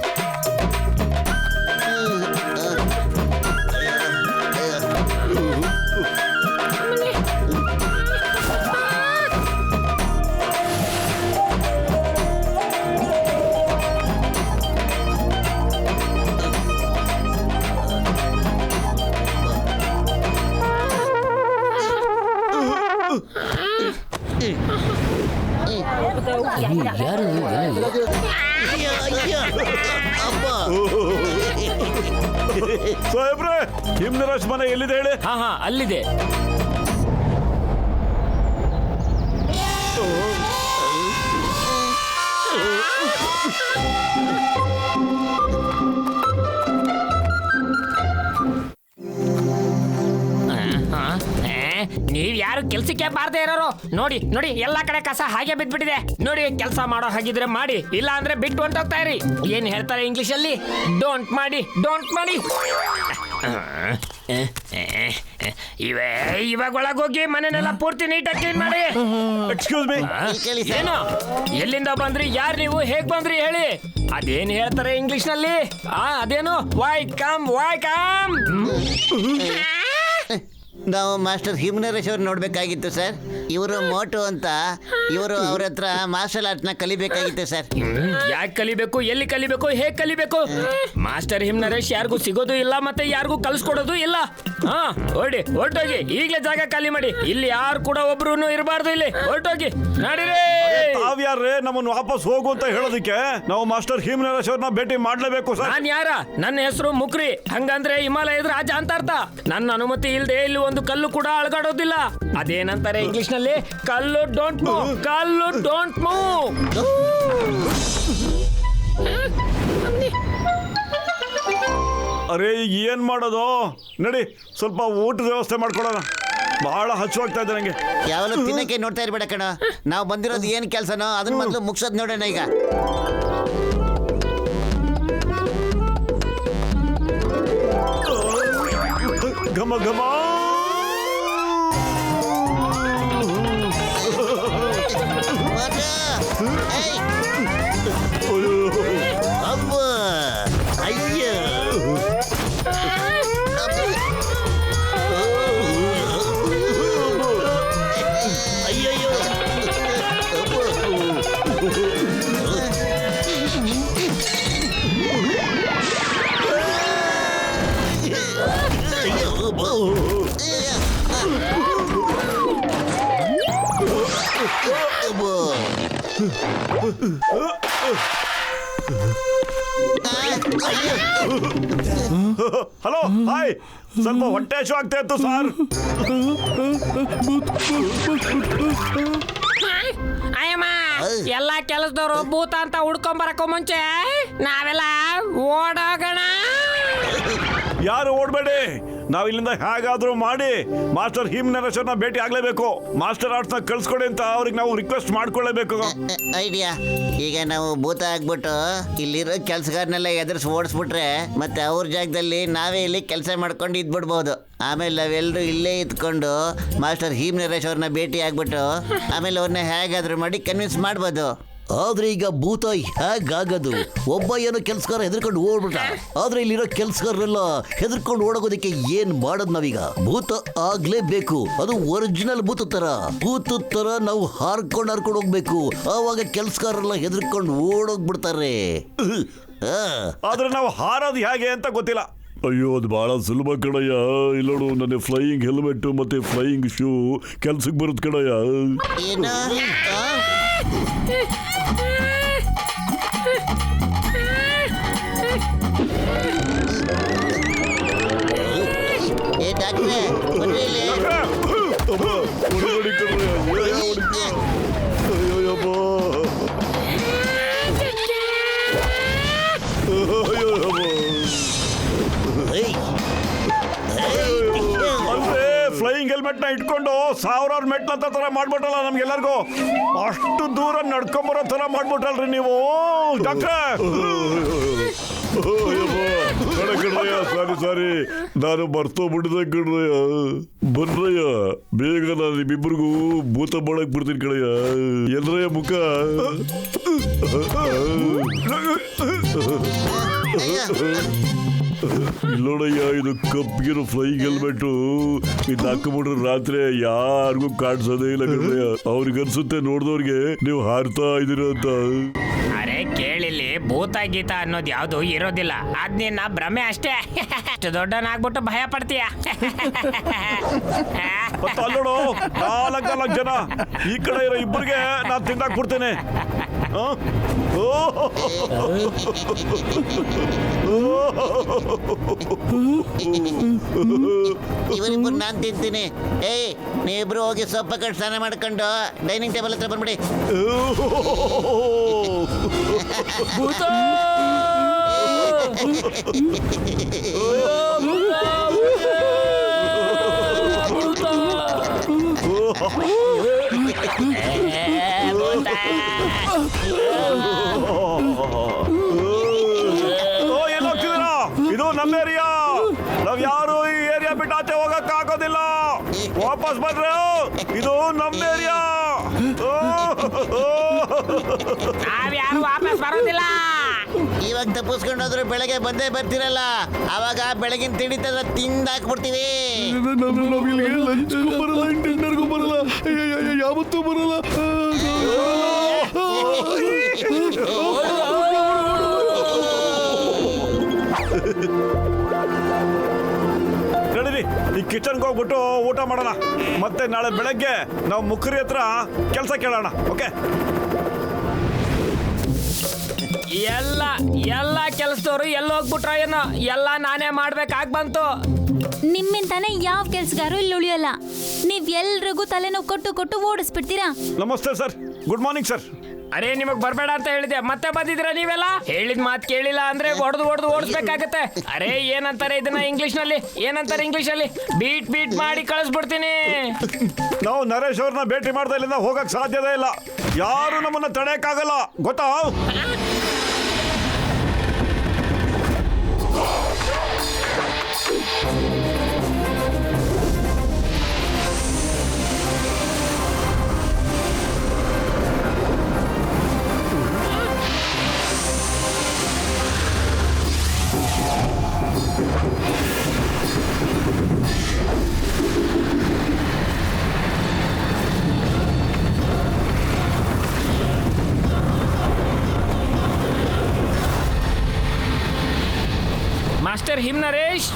ಸಾಹೇಬ್ರೆ, ಹಿಮ್ನರಾಜ್ ಮನೆ ಎಲ್ಲಿದೆ ಹೇಳಿ? ಹಾ ಅಲ್ಲಿದೆ. ನೀವ್ ಯಾರು ಕೆಲ್ಸಕ್ಕೆ ಬಾರ್ದೇ ಇರೋರು? ನೋಡಿ ನೋಡಿ, ಎಲ್ಲಾ ಕಡೆ ಕಸ ಹಾಗೆ ಬಿದ್ಬಿಟ್ಟಿದೆ. ನೋಡಿ, ಕೆಲಸ ಮಾಡೋ ಹಾಗಿದ್ರೆ ಮಾಡಿ, ಇಲ್ಲ ಅಂದ್ರೆ ಬಿಟ್ಟು ಹೊಂಟೋಗ್ತಾ ಇರಿ. ಏನ್ ಹೇಳ್ತಾರೆ ಇಂಗ್ಲಿಷ್ ಅಲ್ಲಿ? ಡೋಂಟ್ ಮಾಡಿ, ಡೋಂಟ್ ಮಾಡಿ. ಇವಾಗ ಒಳಗೋಗಿ ಮನೆನೆಲ್ಲ ಪೂರ್ತಿ ನೀಟಾಗಿ ಕ್ಲೀನ್ ಮಾಡಿ. ಎಕ್ಸ್ಕ್ಯೂಸ್ ಮೀ, ಏನು? ಎಲ್ಲಿಂದ ಬಂದ್ರಿ? ಯಾರು ನೀವು? ಹೇಗ್ ಬಂದ್ರಿ ಹೇಳಿ? ಅದೇನ್ ಹೇಳ್ತಾರೆ ಇಂಗ್ಲಿಷ್ ನಲ್ಲಿ? ಅದೇನು ವೈ ಕಮ್ ನಾವು ಮಾಸ್ಟರ್ ಹಿಮ್ನರೇಶ್ ಅವ್ರು ನೋಡ್ಬೇಕಾಗಿತ್ತು ಸರ್. ಇವರು ಮೋಟು ಅಂತ, ಇವರು ಅವ್ರ ಹತ್ರ ಮಾರ್ಷಲ್ ಆರ್ಟ್ನ ಕಲಿಬೇಕಾಗಿತ್ತು ಸರ್. ಯಾಕೆ ಕಲಿಬೇಕು? ಎಲ್ಲಿ ಕಲಿಬೇಕು? ಹೇಗ್ ಕಲಿಬೇಕು? ಮಾಸ್ಟರ್ ಹಿಮ್ನರೇಶ್ ಯಾರಿಗೂ ಸಿಗೋದು ಇಲ್ಲ, ಮತ್ತೆ ಯಾರಿಗೂ ಕಲ್ಸ್ಕೊಡೋದು ಇಲ್ಲ. ಹೊರಟೋಗಿ, ಈಗಲೇ ಜಾಗ ಖಾಲಿ ಮಾಡಿ. ಇಲ್ಲಿ ಯಾರು ಕೂಡ ಒಬ್ರು ಇರಬಾರ್ದು. ಇಲ್ಲಿ ಹೊರಟೋಗಿ ನಡೀರಿ. ತಾವ್ಯಾರೇ ನಮ್ಮನ್ನು ವಾಪಸ್ ಹೋಗು ಅಂತ ಹೇಳೋದಕ್ಕೆ? ನಾವು ಮಾಸ್ಟರ್ ಹಿಮ್ನರೇಶ್ ಅವ್ರನ್ನ ಭೇಟಿ ಮಾಡ್ಲೇಬೇಕು ಸರ್. ನಾನ್ ಯಾರ? ನನ್ನ ಹೆಸರು ಮುಕ್ರಿ. ಹಂಗಂದ್ರೆ ಹಿಮಾಲಯದ ರಾಜ ಅಂತ ಅರ್ಥ. ನನ್ನ ಅನುಮತಿ ಇಲ್ಲದೆ ಇಲ್ಲಿ ಒಂದು ಕಲ್ಲು ಕೂಡ ಅಳಗಾಡೋದಿಲ್ಲ. ಅದೇನಂತಾರೆ ಇಂಗ್ಲಿಷ್ ನಲ್ಲಿ? ಕಲ್ಲು ಡೋಂಟ್ ಮೂವ್, ಕಲ್ಲು ಡೋಂಟ್ ಮೂವ್. ಅರೆ, ಈಗ ಏನ್ ಮಾಡೋದು? ನಡಿ, ಸ್ವಲ್ಪ ಊಟದ ವ್ಯವಸ್ಥೆ ಮಾಡ್ಕೊಳ್ಳೋಣ. ಬಹಳ ಹಚ್ಚುವಾಗ್ತಾ ಇದೆ ನಂಗೆ. ಯಾವಾಗಲೂ ತಿನ್ನಕ್ಕೆ ನೋಡ್ತಾ ಇರ್ಬೇಡ ಕಣ. ನಾವು ಬಂದಿರೋದು ಏನ್ ಕೆಲ್ಸನೋ ಅದನ್ನ ಮೊದಲು ಮುಗ್ಸೋದ್ ನೋಡೋಣ ಈಗ. ಘಮ ಘಮ. ಅಬ್ಬ, ಅಯ್ಯ, ಅಯ್ಯಯ್ಯೋ, ಹಲೋ, ಹಾಯ್. ಸ್ವಲ್ಪ ಹೊಟ್ಟೆ ಹಶು ಆಗ್ತಾ ಇತ್ತು ಸರ್. ಅಯ್ಯಮ್ಮ, ಎಲ್ಲಾ ಕೆಲಸದವರು ಭೂತ ಅಂತ ಹುಡ್ಕೊಂಡ್ ಬರಕ್ಕೂ ಮುಂಚೆ ನಾವೆಲ್ಲ ಓಡೋಗೋಣ. ಯಾರು ಓಡಬೇಡಿ. ನಾವು ಇಲ್ಲಿಂದ ಹೇಗಾದ್ರೂ ಮಾಡಿ ಮಾಸ್ಟರ್ ಹಿಮ್ನರೇಶ್ವರ್ನ ಭೇಟಿ ಆಗ್ಲೇಬೇಕು. ಮಾಸ್ಟರ್ ಆರ್ಟ್ಸ್ನ ಕಳ್ಸ್ಕೊಡಿ ಅಂತ ಅವ್ರಿಗೆ ನಾವು ರಿಕ್ವೆಸ್ಟ್ ಮಾಡ್ಕೊಳ್ಳೇಬೇಕು. ಐಡಿಯಾ. ಈಗ ನಾವು ಭೂತ ಆಗ್ಬಿಟ್ಟು ಇಲ್ಲಿರೋ ಕೆಲ್ಸಗಾರನೆಲ್ಲ ಎದುರಿಸಿ ಓಡಿಸ್ಬಿಟ್ರೆ ಮತ್ತೆ ಅವ್ರ ಜಾಗದಲ್ಲಿ ನಾವೇ ಇಲ್ಲಿ ಕೆಲಸ ಮಾಡ್ಕೊಂಡು ಇದ್ಬಿಡ್ಬೋದು. ಆಮೇಲೆ ನಾವೆಲ್ಲರೂ ಇಲ್ಲೇ ಇದ್ಕೊಂಡು ಮಾಸ್ಟರ್ ಹಿಮ್ನರೇಶ್ ಅವ್ರನ್ನ ಭೇಟಿ ಆಗ್ಬಿಟ್ಟು ಆಮೇಲೆ ಅವ್ರನ್ನ ಹೇಗಾದ್ರೂ ಮಾಡಿ ಕನ್ವಿನ್ಸ್ ಮಾಡ್ಬೋದು. ಆದ್ರೆ ಈಗ ಭೂತ ಹೇಗಾಗದು? ಒಬ್ಬ ಏನೋ ಕೆಲ್ಸಗಾರ ಹೆದರ್ಕೊಂಡು ಓಡ್ಬಿಟ್ಟ, ಆದ್ರೆ ಇಲ್ಲಿರೋ ಕೆಲ್ಸಗಾರರೆಲ್ಲ ಹೆದರ್ಕೊಂಡು ಓಡೋಗೋದಕ್ಕೆ ಏನ್ ಮಾಡೋದ್ ನಾವೀಗ? ಭೂತ ಆಗ್ಲೇಬೇಕು, ಅದು ಒರಿಜಿನಲ್ ಭೂತದ ತರ ನಾವು ಹಾರ್ಕೊಂಡು ಹೋಗ್ಬೇಕು. ಆವಾಗ ಕೆಲ್ಸಗಾರರೆಲ್ಲ ಹೆದರ್ಕೊಂಡು ಓಡೋಗ್ಬಿಡ್ತಾರೆ. ಆದ್ರೆ ನಾವು ಹಾರೋದು ಹೇಗೆ ಅಂತ ಗೊತ್ತಿಲ್ಲ. ಅಯ್ಯೋ, ಅದು ಬಹಳ ಸುಲಭ ಕಣಯ್ಯ. ಇಲ್ಲೋಡು, ನನ್ನ ಫ್ಲೈಯಿಂಗ್ ಹೆಲ್ಮೆಟ್ ಮತ್ತೆ ಫ್ಲೈಯಿಂಗ್ ಶೂ ಕೆಲ್ಸಕ್ಕೆ ಬರುತ್ತೆ ಕಣಯ್ಯ. ಫ್ಲೈಯಿಂಗ್ ಹೆಲ್ಮೆಟ್ ನ ಇಟ್ಕೊಂಡು ಸಾವಿರಾರು ಮೆಟ್ಲ ತರ ಮಾಡ್ಬಿಟ್ಟಲ್ಲ ನಮ್ಗೆಲ್ಲರಿಗೂ. ಅಷ್ಟು ದೂರ ನಡ್ಕೊಂಬರೋ ತರ ಮಾಡ್ಬಿಟ್ಟಲ್ರಿ ನೀವು ಡಾಕ್ಟ್ರೆ. ಸಾರಿ, ನಾನು ಬರ್ತೋಗ್ಬಿಟ್ಟಿದೆ ಕಣ್ರಯ್ಯ. ಬನ್ರಯ್ಯ, ಬೇಗ ನಾನು ನಿಮ್ಮಿಬ್ಬರಿಗೂ ಭೂತ ಮಾಡಕ್ ಬಿಡ್ತೀನಿ ಕಣಯ್ಯ. ಎಲ್ರಯ್ಯ ಮುಖ? ಇಲ್ಲೋಡಯ್ಯ, ಇದು ಕಪ್ಪಿಗಿರೋ ಫ್ಲೈಯಿಂಗ್ ಹೆಲ್ಮೆಟ್. ಇದು ಹಾಕೊಂಡ್ಬಿಟ್ರೆ ರಾತ್ರಿ ಯಾರಿಗೂ ಕಾಣಿಸೋದೇ ಇಲ್ಲ ಕಣ್ರಯ್ಯ. ಅವ್ರಿಗೆ ಅನ್ಸುತ್ತೆ ನೋಡ್ದವ್ರಿಗೆ ನೀವು ಹಾರ್ತಾ ಇದೀರ ಅಂತ. ಅರೆ ಕೇಳಿಲ್ಲಿ, ಭೂತ ಗೀತ ಅನ್ನೋದು ಯಾವ್ದು ಇರೋದಿಲ್ಲ. ಅದ್ ನಿನ್ನ ಭ್ರಮೆ ಅಷ್ಟೇ. ಅಷ್ಟು ದೊಡ್ಡನಾಗ್ಬಿಟ್ಟು ಭಯ ಪಡ್ತೀಯ. ಅಲ್ಲೋಡು, ನಾಲ್ಕು ಜನ ಈ ಕಡೆ ಇರೋ ಇಬ್ಬರಿಗೆ ನಾನು ತಿಂದಾಕ್ ಕೊಡ್ತೇನೆ. ಇವರಿಬ್ಬರು ನಾನ್ ತಿಂತೀನಿ. ನೀವಿಬ್ರು ಹೋಗಿ ಸೊಪ್ಪ ಕಟ್ ಸ್ನಾನ ಮಾಡ್ಕೊಂಡು ಡೈನಿಂಗ್ ಟೇಬಲ್ ಹತ್ರ ಬಂದ್ಬಿಡಿ. ಎಲ್ಲೋಗ್ತಿದ್ದೀರಾ? ಇದು ನಮ್ಮ ಏರಿಯಾ. ನಾವ್ ಯಾರು ಈ ಏರಿಯಾ ಬಿಟ್ಟು ಆಚೆ ಹೋಗಕ್ ಆಗೋದಿಲ್ಲ. ವಾಪಸ್ ಬಂದ್ರೆ ಇದು ನಮ್ಮ ಏರಿಯಾ. ನಾವ್ಯಾರು ವಾಪಸ್ ಬರೋದಿಲ್ಲ. ಇವಾಗ ತಪ್ಪಿಸ್ಕೊಂಡೋದ್ರೆ ಬೆಳಗ್ಗೆ ಬಂದೇ ಬರ್ತಿರಲ್ಲ, ಅವಾಗ ಬೆಳಗಿನ ತಿಂಡಿ ತರ ತಿಂದಾಕ್ಬಿಡ್ತೀವಿ. ಬರಲ್ಲ, ಡಿನ್ನರ್ಗೂ ಬರಲ್ಲ, ಯಾವತ್ತೂ ಬರಲ್ಲ. ನಡೀರಿ, ಈ ಕಿಚನ್ಗೆ ಹೋಗ್ಬಿಟ್ಟು ಊಟ ಮಾಡೋಣ. ಮತ್ತೆ ನಾಳೆ ಬೆಳಗ್ಗೆ ನಾವು ಮುಖರಿ ಹತ್ರ ಕೆಲಸ ಕೇಳೋಣ. ಓಕೆ? ಎಲ್ಲ ಕೆಲಸದವರು ಎಲ್ಲೋಗ್ಬಿಟ್ರ ಏನೋ. ಎಲ್ಲ ನಾನೇ ಮಾಡ್ಬೇಕಾಗ್ ಬಂತು. ನಿಮ್ಮಿಂದಾನೆ ಯಾವ ಕೆಲ್ಸಗಾರು ಇಲ್ಲಿ ಉಳಿಯಲ್ಲ. ನೀವ್ ಎಲ್ರಿಗೂ ತಲೆನೋವು ಕೊಟ್ಟು ಓಡಿಸ್ಬಿಡ್ತೀರಾ. ನಮಸ್ತೆ ಸರ್. Good morning sir. ಅರೆ, ನಿಮಗ್ ಬರ್ಬೇಡ ಅಂತ ಹೇಳಿದೆ, ಮತ್ತೆ ಬಂದಿದ್ರ ನೀವೆಲ್ಲ. ಹೇಳಿದ ಮಾತು ಕೇಳಿಲ್ಲ ಅಂದ್ರೆ ಹೊಡೆದು ಓಡಿಸ್ಬೇಕಾಗತ್ತೆ. ಅರೆ, ಏನಂತಾರೆ ಇದನ್ನ ಇಂಗ್ಲಿಷ್ ನಲ್ಲಿ? ಬೀಟ್ ಮಾಡಿ ಕಳಿಸ್ಬಿಡ್ತೀನಿ. ನಾವು ನರೇಶ್ ಅವ್ರನ್ನ ಭೇಟಿ ಮಾಡ್ತಾ ಇಲ್ಲಿಂದ ಹೋಗಕ್ ಸಾಧ್ಯತೆ ಇಲ್ಲ. ಯಾರು ನಮ್ಮನ್ನ ತಡೆಯಕ್ಕಾಗಲ್ಲ, ಗೊತ್ತಾ? Master him Naresh,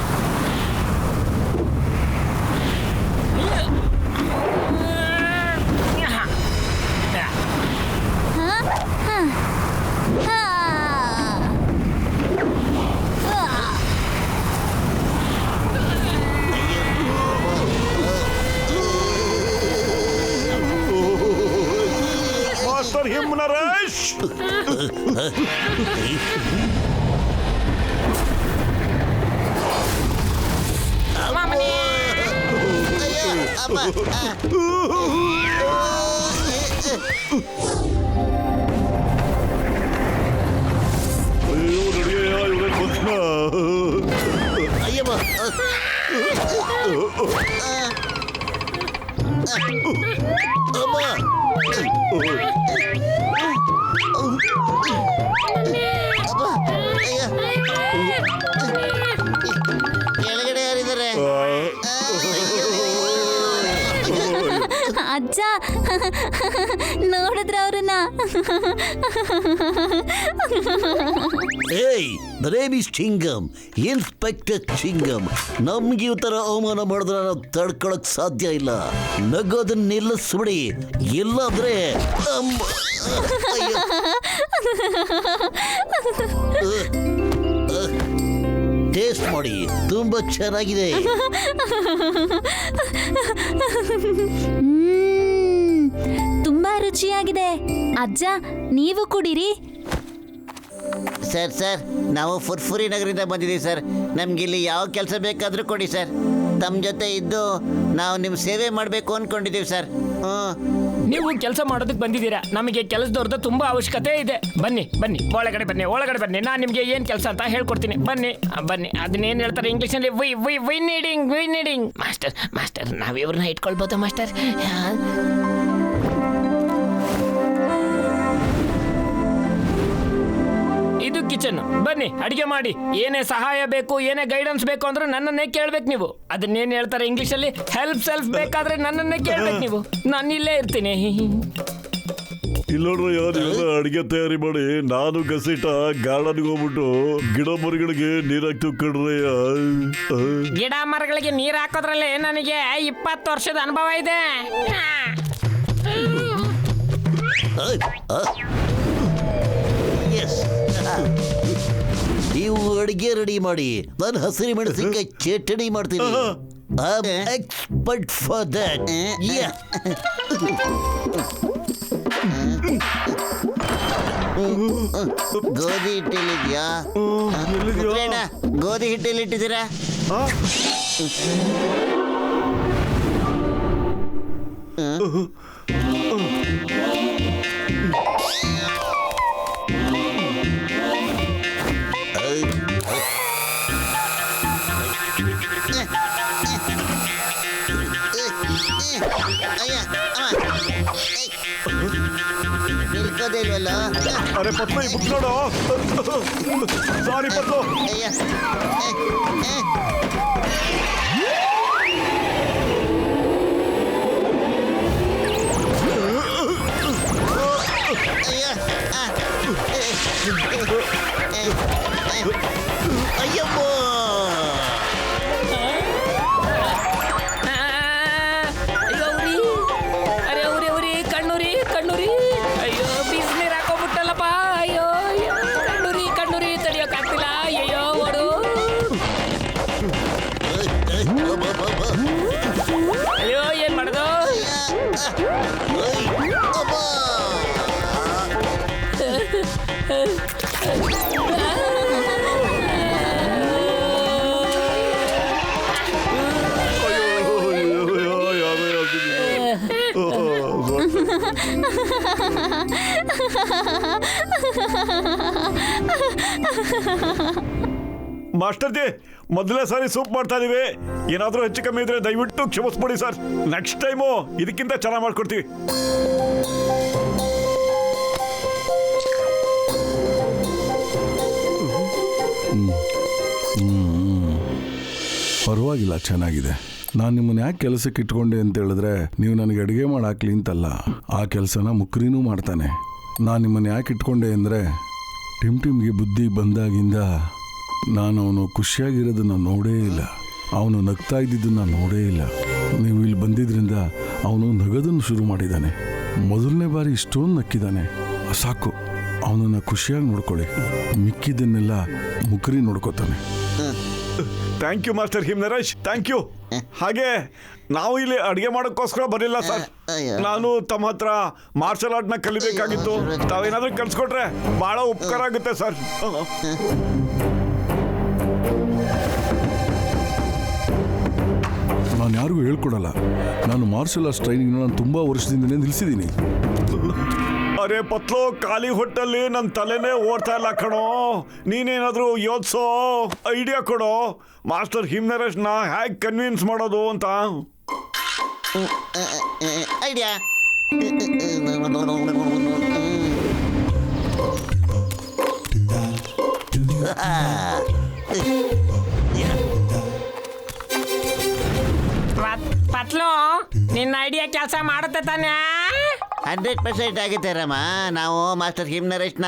master him Naresh. ಅಯ್ಯೋ, ನಡಿಯಯ್ಯ, ಇವ್ರೇ ಗೊತ್ತಾ? ಅಯ್ಯಮ್ಮ, ಅಮ್ಮ. ಅಜ್ಜ ನೋಡಿದ್ರ ಅವ್ರನ್ನ ಏಯ್ the name is Chingam, inspector Chingam. ನಮ್ಗೆ ಈ ತರ ಅವಮಾನ ಮಾಡಿದ್ರೆ ನಾವು ತಡ್ಕೊಳಕ್ ಸಾಧ್ಯ ಇಲ್ಲ. ನಗೋದನ್ನ ನಿಲ್ಲಿಸ್ಬಿಡಿ, ಇಲ್ಲಾಂದ್ರೆ ಟೇಸ್ಟ್ ಮಾಡಿ, ತುಂಬಾ ಚೆನ್ನಾಗಿದೆ. ತುಂಬಾ ರುಚಿಯಾಗಿದೆ. ಅಜ್ಜ ನೀವು ಕುಡೀರಿ. ಸರ್ ನಾವು ಫುರ್ಫುರಿ ನಗರದಿಂದ ಬಂದಿದ್ದೀವಿ ಸರ್. ನಮ್ಗೆ ಇಲ್ಲಿ ಯಾವ ಕೆಲಸ ಬೇಕಾದರೂ ಕೊಡಿ ಸರ್. ತಮ್ಮ ಜೊತೆ ಇದ್ದು ನಾವು ನಿಮ್ಮ ಸೇವೆ ಮಾಡಬೇಕು ಅಂದ್ಕೊಂಡಿದ್ದೀವಿ ಸರ್. ನೀವು ಕೆಲಸ ಮಾಡೋದಕ್ಕೆ ಬಂದಿದ್ದೀರಾ. ನಮಗೆ ಕೆಲಸದವ್ರದ್ದು ತುಂಬಾ ಅವಶ್ಯಕತೆ ಇದೆ. ಬನ್ನಿ ಬನ್ನಿ, ಒಳಗಡೆ ಬನ್ನಿ. ನಾನು ನಿಮಗೆ ಏನು ಕೆಲಸ ಅಂತ ಹೇಳ್ಕೊಡ್ತೀನಿ. ಬನ್ನಿ ಬನ್ನಿ. ಅದನ್ನೇನು ಹೇಳ್ತಾರೆ ಇಂಗ್ಲೀಷಲ್ಲಿ? V needing. ಮಾಸ್ಟರ್ ನಾವು ಇವ್ರನ್ನ ಇಟ್ಕೊಳ್ಬೋದಾ ಮಾಸ್ಟರ್? ಇದು ಕಿಚನ್. ಬನ್ನಿ ಅಡಿಗೆ ಮಾಡಿ. ಏನೇ ಸಹಾಯ ಬೇಕು, ಏನೇ ಗೈಡೆನ್ಸ್ ಬೇಕು ಅಂದ್ರೆ ನನ್ನನ್ನೇ ಕೇಳ್ಬೇಕು ನೀವು. ಅದನ್ನೇನು ಹೇಳ್ತಾರೆ ಇಂಗ್ಲಿಷಲ್ಲಿ? ಹೆಲ್ಪ್ ಬೇಕಾದ್ರೆ ನನ್ನನ್ನೇ ಕೇಳ್ಬೇಕು ನೀವು. ನಾನು ಇಲ್ಲೇ ಇರ್ತೀನಿ. ಇಲ್ಲ ನೋಡ್ರಿ, ಯಾರು ಅಡಿಗೆ ತಯಾರಿ ಮಾಡಿ ನಾನು ಗಸಿಟ ಗಾರ್ಡನ್ಗೆ ಹೋಗ್ಬಿಟ್ಟು ಗಿಡ ಮರಗಳಿಗೆ ನೀರ್ ಹಾಕ್ತು ಕಡ್ರಿ. ಗಿಡ ಮರಗಳಿಗೆ ನೀರ್ ಹಾಕೋದ್ರಲ್ಲಿ ನನಗೆ 20 ವರ್ಷದ ಅನುಭವ ಇದೆ. ನೀವು ಅಡಿಗೆ ರೆಡಿ ಮಾಡಿ, ನಾನು ಹಸಿರು ಮೆಣಸಿನಕಾಯಿ ಚಟ್ನಿ ಮಾಡ್ತೀನಿ. Expert for that. ಗೋಧಿ ಹಿಟ್ಟಿಲ್ಲಿದ್ಯಾ? ಗೋಧಿ ಹಿಟ್ಟಲ್ಲಿ ಇಟ್ಟಿದ್ದೀರಾ? ನಿಲ್ಕೋದೇ ಇಲ್ವಲ್ಲ? ಅರೆ ಪತ್ಲು ಈ ಬುಕ್ ನೋಡು. ಸಾರಿ ಪತ್ಲು. ಅಯ್ಯಪ್ಪೋ, ಕಣ್ಣೂರಿ. ಅಯ್ಯೋ ಬಿಸಿನೀರು ಹಾಕೋಬಿಟ್ಟಲ್ಲಪ್ಪ. ಅಯ್ಯೋ ಕಣ್ಣೂರಿ ತಡಿಯೋಕ್ಕಾಗ್ತಿಲ್ಲ. ಅಯ್ಯೋ ಓಡು. ಅಯ್ಯೋ ಏನ್ ಮಾಡೋದು? ಮಾಸ್ಟರ್ ಜಿ, ಮೊದಲನೇ ಸಾರಿ ಸೂಪ್ ಮಾಡ್ತಾ ಇದೀವಿ. ಏನಾದರೂ ಹೆಚ್ಚು ಕಮ್ಮಿ ಇದ್ರೆ ದಯವಿಟ್ಟು ಕ್ಷಮಿಸ್ಬಿಡಿ ಸರ್. ನೆಕ್ಸ್ಟ್ ಟೈಮು ಇದಕ್ಕಿಂತ ಚೆನ್ನಾಗಿ ಮಾಡ್ಕೊಡ್ತೀವಿ. ಪರವಾಗಿಲ್ಲ, ಚೆನ್ನಾಗಿದೆ. ನಾನು ನಿಮ್ಮನ್ನ ಯಾಕೆ ಕೆಲಸಕ್ಕೆ ಇಟ್ಕೊಂಡೆ ಅಂತ ಹೇಳಿದ್ರೆ, ನೀವು ನನಗೆ ಅಡುಗೆ ಮಾಡಾಕ್ಲಿ ಅಂತಲ್ಲ, ಆ ಕೆಲಸನ ಮುಕ್ರಿನೂ ಮಾಡ್ತಾನೆ. ನಾನು ನಿಮ್ಮನ್ನು ಯಾಕೆ ಇಟ್ಕೊಂಡೆ ಅಂದರೆ, ಟಿಮ್ಗೆ ಬುದ್ಧಿ ಬಂದಾಗಿಂದ ನಾನು ಅವನು ಖುಷಿಯಾಗಿರೋದನ್ನು ನೋಡೇ ಇಲ್ಲ. ಅವನು ನಗ್ತಾ ಇದ್ದಿದ್ದನ್ನು ನೋಡೇ ಇಲ್ಲ. ನೀವು ಇಲ್ಲಿ ಬಂದಿದ್ದರಿಂದ ಅವನು ನಗೋದನ್ನು ಶುರು ಮಾಡಿದ್ದಾನೆ. ಮೊದಲನೇ ಬಾರಿ ಇಷ್ಟೊಂದು ನಕ್ಕಿದ್ದಾನೆ. ಸಾಕು, ಅವನನ್ನು ಖುಷಿಯಾಗಿ ನೋಡ್ಕೊಳ್ಳಿ. ಮಿಕ್ಕಿದ್ದನ್ನೆಲ್ಲ ಮುಕ್ರಿ ನೋಡ್ಕೋತಾನೆ. ಥ್ಯಾಂಕ್ ಯು ಮಾಸ್ಟರ್ ಹಿಮ್ನರೇಶ್, ಥ್ಯಾಂಕ್ ಯು. ಹಾಗೆ ನಾವು ಇಲ್ಲಿ ಅಡುಗೆ ಮಾಡೋಕ್ಕೋಸ್ಕರ ಬರಲಿಲ್ಲ ಸರ್. ನಾನು ತಮ್ಮ ಹತ್ರ ಮಾರ್ಷಲ್ ಆರ್ಟ್ನ ಕಲಿಬೇಕಾಗಿತ್ತು. ತಾವೇನಾದ್ರೂ ಕಲಿಸ್ಕೊಟ್ರೆ ಭಾಳ ಉಪಕಾರ ಆಗುತ್ತೆ ಸರ್. ನಾನು ಯಾರಿಗೂ ಹೇಳ್ಕೊಡಲ್ಲ. ನಾನು ಮಾರ್ಷಲ್ ಆರ್ಟ್ಸ್ ಟ್ರೈನಿಂಗ್ನ ನಾನು ತುಂಬ ವರ್ಷದಿಂದಲೇ ನಿಲ್ಲಿಸಿದ್ದೀನಿ. ಅರೆ ಪತ್ಲು, ಖಾಲಿ ಹೊಟ್ಟಲ್ಲಿ ನನ್ನ ತಲೆನೇ ಓಡ್ತಾ ಇಲ್ಲ ಕಣೋ. ನೀನೇನಾದರೂ ಯೋಚಿಸೋ, ಐಡಿಯಾ ಕೊಡೋ. ಮಾಸ್ಟರ್ ಹಿಮ್ನರೇಶ್ನ ಹೇಗೆ ಕನ್ವಿನ್ಸ್ ಮಾಡೋದು ಅಂತ. ಐಡಿಯಾ. ಪತ್ಲು, ನಿನ್ನ ಐಡಿಯಾ ಕೆಲಸ ಮಾಡುತ್ತೆ ತಾನೇ? 100% ಆಗುತ್ತೆ ರಾಮ. ನಾವು ಮಾಸ್ಟರ್ ಹಿಮ್ನರೇಶ್ನ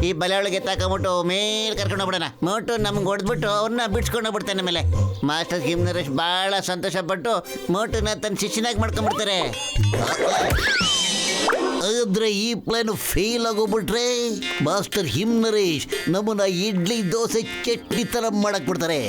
ಈ ಬಲೆ ಒಳಗೆ ತಕೊಂಬಿಟ್ಟು ಮೇಲ್ ಕರ್ಕೊಂಡು ಹೋಗ್ಬಿಡೋಣ. ಮೋಟು ನಮ್ಗೆ ಹೊಡೆದ್ಬಿಟ್ಟು ಅವ್ರನ್ನ ಬಿಡ್ಸ್ಕೊಂಡು ಹೋಗ್ಬಿಡ್ತಾನೆ. ಮೇಲೆ ಮಾಸ್ಟರ್ ಹಿಮ್ನರೇಶ್ ಬಹಳ ಸಂತೋಷ ಪಟ್ಟು ಮೋಟುನ ತನ್ನ ಶಿಷ್ಯನಾಗಿ ಮಾಡ್ಕೊಂಡ್ಬಿಡ್ತಾರೆ. ಆದ್ರೆ ಈ ಪ್ಲಾನ್ ಫೇಲ್ ಆಗೋಗ್ಬಿಟ್ರೆ ಮಾಸ್ಟರ್ ಹಿಮ್ನರೇಶ್ ನಮ್ಮನ್ನ ಇಡ್ಲಿ ದೋಸೆ ಚಟ್ನಿ ತರ ಮಾಡಕ್ ಬಿಡ್ತಾರೆ.